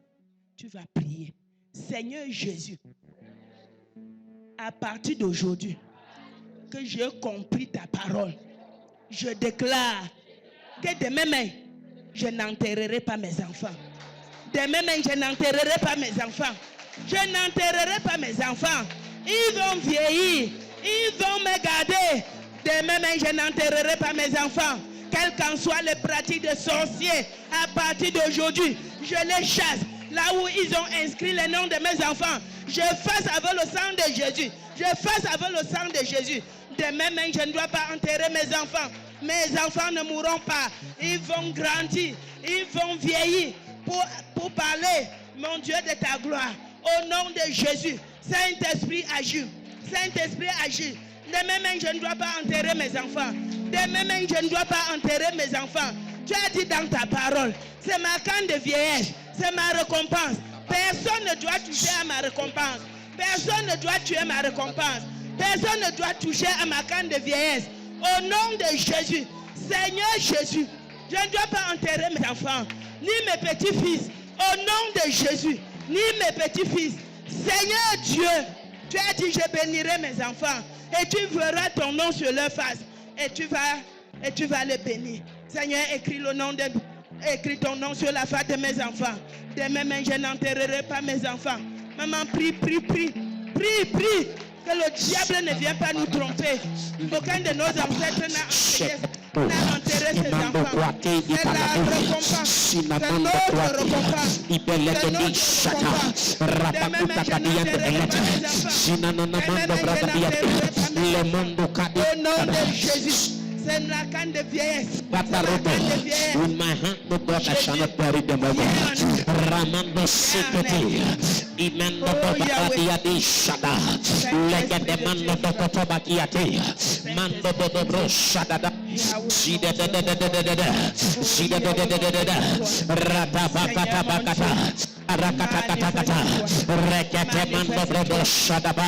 tu vas prier. Seigneur Jésus, à partir d'aujourd'hui, que j'ai compris ta parole, je déclare que demain même, je n'enterrerai pas mes enfants. Demain même, je n'enterrerai pas mes enfants. Je n'enterrerai pas mes enfants. Ils vont vieillir. Ils vont me garder. Demain même, je n'enterrerai pas mes enfants. Quelles qu'en soient les pratiques de sorciers, à partir d'aujourd'hui, je les chasse. Là où ils ont inscrit les noms de mes enfants, je fasse avec le sang de Jésus. Je fasse avec le sang de Jésus. Demain même, je ne dois pas enterrer mes enfants. Mes enfants ne mourront pas. Ils vont grandir. Ils vont vieillir pour parler, mon Dieu, de ta gloire. Au nom de Jésus, Saint-Esprit agit. Saint-Esprit agit. Demain même, je ne dois pas enterrer mes enfants. Demain même, je ne dois pas enterrer mes enfants. Tu as dit dans ta parole, c'est ma canne de vieillesse, c'est ma récompense. Personne ne doit toucher à ma récompense. Personne ne doit tuer ma récompense. Personne ne doit toucher à ma canne de vieillesse. Au nom de Jésus, Seigneur Jésus, je ne dois pas enterrer mes enfants, ni mes petits-fils. Au nom de Jésus, ni mes petits-fils. Seigneur Dieu, tu as dit, je bénirai mes enfants. Et tu verras ton nom sur leur face. Et tu vas les bénir. Seigneur, écris ton nom sur la face de mes enfants. Demain même, je n'enterrerai pas mes enfants. Maman, prie. Que le diable ne vienne pas nous tromper. Aucun de nos ancêtres n'a enterré Sinamanto, n'a enterré ses Imando enfants. Kwate, C'est la Ipalade, récompense. C'est Sinamando notre Kwate, récompense. Ibelete C'est di notre Shata, récompense. Rabakuta Kadiante Elete, Sinanamando Bradadiate, Le Mondo Kadi, Au nom de Jésus, c'est la canne de vieillesse. C'est la Pataroto, canne de vieillesse. with my hand, the God, I shall not bury them over. Ramando Sikati, Imando Badia di Shada, Lega de Mando Kotobakiate, Mando Dobro Shada, Sida Sida Rata Bakata Bakata. Arakata, Rekete Mando Brodo Shadaba,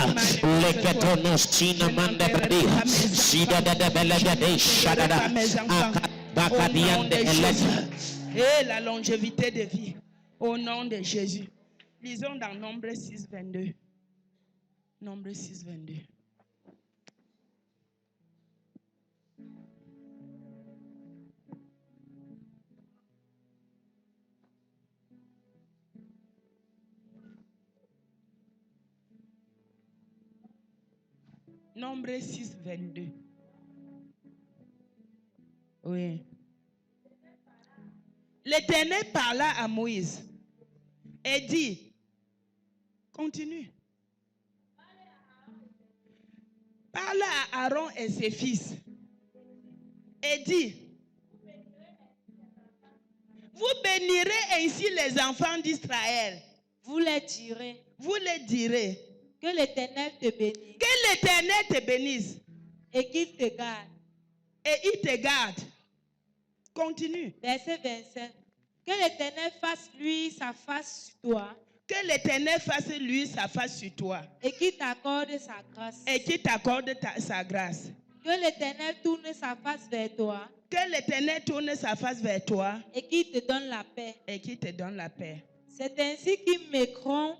Leketonos China Mande Bradi, Sida de Belega de Shadada, Bakadian de Eleta. Et la longévité de vie, au nom de Jésus. Lisons dans Nombre 6, 22. Nombre 6, 22. Nombre 6, 22. Oui. L'Éternel parla à Moïse et dit, continue. Parla à Aaron et ses fils et dit, vous bénirez ainsi les enfants d'Israël. Vous les direz Vous les direz. que l'Éternel te bénisse Que l'Éternel te bénisse et qu'il te garde. et il te garde. Continue. Verset 27. Que l'Éternel fasse lui sa face sur toi Que l'Éternel fasse lui sa face sur toi et qu'il t'accorde sa grâce. et qu'il t'accorde sa grâce. Que l'Éternel tourne sa face vers toi Que l'Éternel tourne sa face vers toi et qu'il te donne la paix. et qu'il te donne la paix. C'est ainsi qu'ils mettront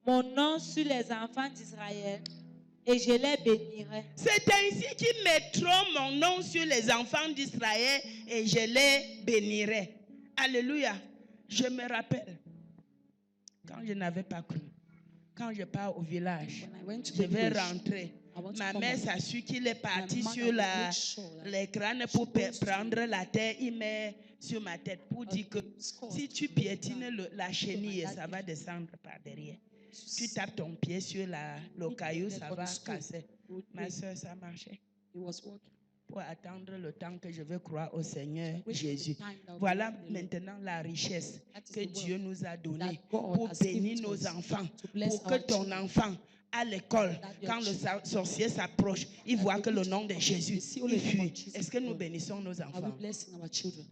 mon nom sur les enfants d'Israël et je les bénirai. C'est ainsi qu'ils mettront mon nom sur les enfants d'Israël et je les bénirai. Alléluia. Je me rappelle, quand je n'avais pas cru, quand je pars au village, When I went to je the vais village, rentrer. I want to Ma come mère back. s'assure qu'il est parti My mother sur will make sure that l'écran pour prendre la terre. Il met sur ma tête pour dire que si tu piétines la chenille, ça va descendre par derrière. Tu tapes ton pied sur le caillou, ça va casser. Ma soeur, ça marchait. He was working. Pour attendre le temps que je vais croire au Seigneur Wait for the Jésus. time that we Voilà believe in the Lord. maintenant la richesse That is que the Dieu wealth nous a donnée that God pour has bénir given to nos us enfants, to bless pour que our ton children. enfant à l'école, That your quand le children- sorcier s'approche, il that voit they que le will- nom de Jésus, they see only il the name of fuit. Jesus Est-ce que nous Lord. bénissons nos Are we enfants? blessing our children?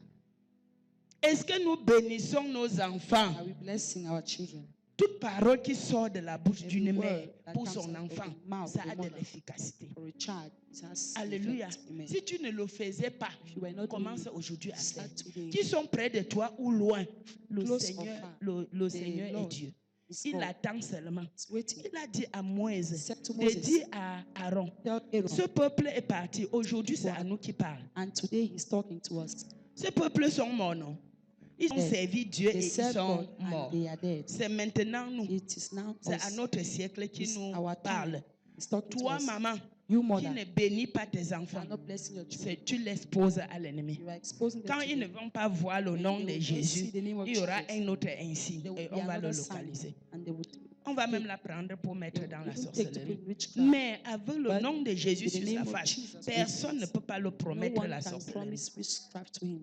Est-ce que nous bénissons nos enfants? Are we blessing our children? Toute parole qui sort de la bouche Every d'une word mère that pour comes son out of enfant, the mouth ça of a a de mother. l'efficacité. For a child, it has Alléluia. effect. Amen. Si tu ne le faisais pas, If you were not commence doing it, aujourd'hui à faire. start today. Qui sont près de toi ou loin, le Close Seigneur, or far, le the Seigneur est Lord Dieu. is Il God. attend seulement. It's waiting. Il a dit à Moïse, Said to de Moses, dire à Aaron, Tell Aaron. ce peuple est parti. Aujourd'hui, c'est à nous qui parle. And today he's talking to us. Ce peuple sont morts, non? Ils ont Dead. servi Dieu They et ils serve sont God morts. and they are dead. C'est maintenant nous. It is now C'est à us. notre siècle qui It's nous our parle. time. He's talking to Toi, us. maman, You qui mother, ne bénis pas tes you enfants, are not blessing your children. c'est tu l'exposes à l'ennemi. You are exposing them Quand to ils ne them. vont pas voir le When nom they de will not Jésus, see the name of il y aura Jesus, un autre insigne there will et be on va le another sign, localiser. and they would On va même la prendre pour mettre dans la even take to sorcellerie. put witchcraft. Mais avec le But nom de Jésus with the sur sa name of face, Jesus, personne ne Jesus, peut pas le No promettre one la can sorcellerie. promise witchcraft to him.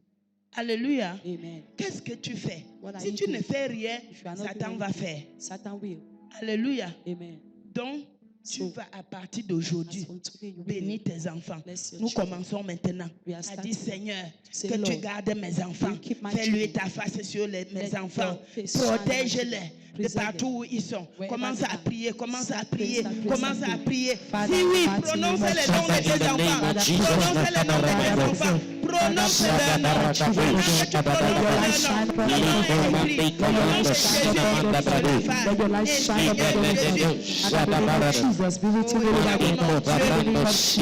Alléluia. Amen. Qu'est-ce que tu fais? What are Si you tu ne doing? fais rien, If you are not Satan doing va anything, faire. Satan will. Alléluia. Amen. Donc, tu So, vas à partir As d'aujourd'hui from today, you will bénir tes enfants. bless your Nous children. commençons maintenant We are à starting dire, Seigneur, say, que tu Lord, gardes mes enfants. you keep my Fais-lui children. ta face sur mes Let enfants. your face shine on my Protège-les children. de Preserve partout them. où ils sont. Wherever Commence they à are. prier, commence à Start prier, praying, start commence à praying. prier. Father, Si in oui, the mighty prononce name of le nom de Jesus. tes In the name enfants. of Jesus. Prononce le nom de tes enfants. Prononce leur nom. Maintenant que tu prononces leur nom, le nom est écrit. Le nom de Jésus sur la face. Let your light Et shine Seigneur upon them. Jésus. And in the name of Jesus, be with you, Lord. In the name of Jesus,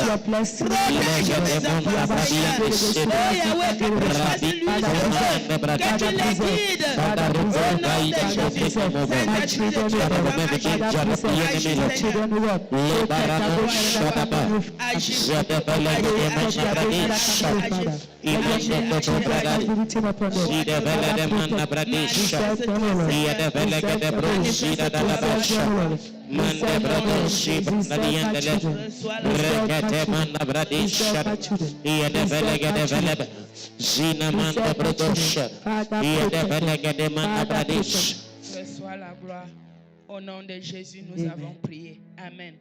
your blessing, your blessing, Protège mes enfants, Seigneur. Oh Yahweh, que tu fasses lui que tu les guides. Au nom de Jésus. my children, Father, preserve your children, Lord. Protect Agis. Reçois la gloire. Au nom de Jésus, nous avons prié. Amen.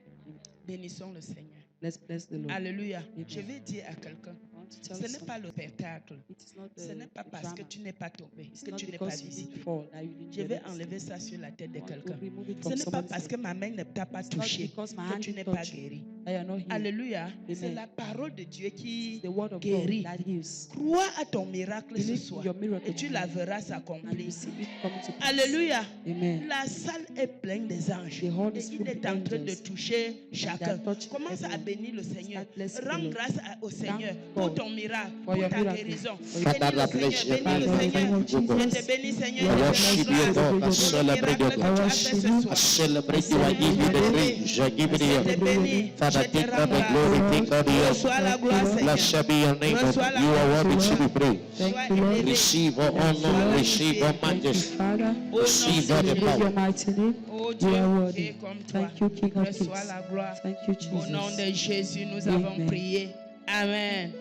Bénissons le Seigneur. Let's bless the Lord. Alléluia. Amen. Je vais dire à quelqu'un, I want to tell ce n'est someone, pas le spectacle. it is not Ce n'est the pas parce que drama. tu n'es pas tombé, It's que not tu n'es pas because you visité. didn't fall that you didn't Je get vais it. enlever ça sur la tête de I want to quelqu'un. remove it Ce from n'est pas someone's parce head. que ma main ne t'a pas It's not touché because my que hand tu n'es didn't pas touch you guéri. that you are not healed. Alléluia. C'est Amen. la parole de Dieu qui It's the word of God guérit. that heals. Crois à ton miracle ce Believe in soir your miracle et tu tonight la verras and you s'accomplir. receive it coming to pass. Alléluia. Amen. La salle est pleine des anges. The hall Et is il full est with en train de angels. toucher chacun. touching Commence à everyone. bénir le Seigneur. Start blessing the Rends Lord. grâce au Seigneur Thank pour God ton miracle, for pour your ta miracle. guérison. For your- Bénis le Father, Seigneur, bless bénis you. le Father, in the Seigneur. name of Je Jesus, te bénis, Seigneur. I Je te worship rends you, grâce God. I pour le celebrate miracle you, que tu God. as fait ce I soir. celebrate you. I give you the praise. I give you Je te the bénis. Father, Je te take rends all the grâce. glory, take all the honor. Reçois la gloire, Seigneur. Blessed be your name, Reçois God. la You are gloire. worthy to be praised. Thank Sois you, Lord. élevé. Receive all honor, receive all Thank you, majesty, Father. Au nom receive de all the Jésus. Celebrate your power. mighty name. Oh You Dieu, are qui worthy. est comme toi. Thank you, King of Reçois Kings. la gloire. Thank you, Au nom Jesus. de Jésus, nous avons Amen. prié. Amen.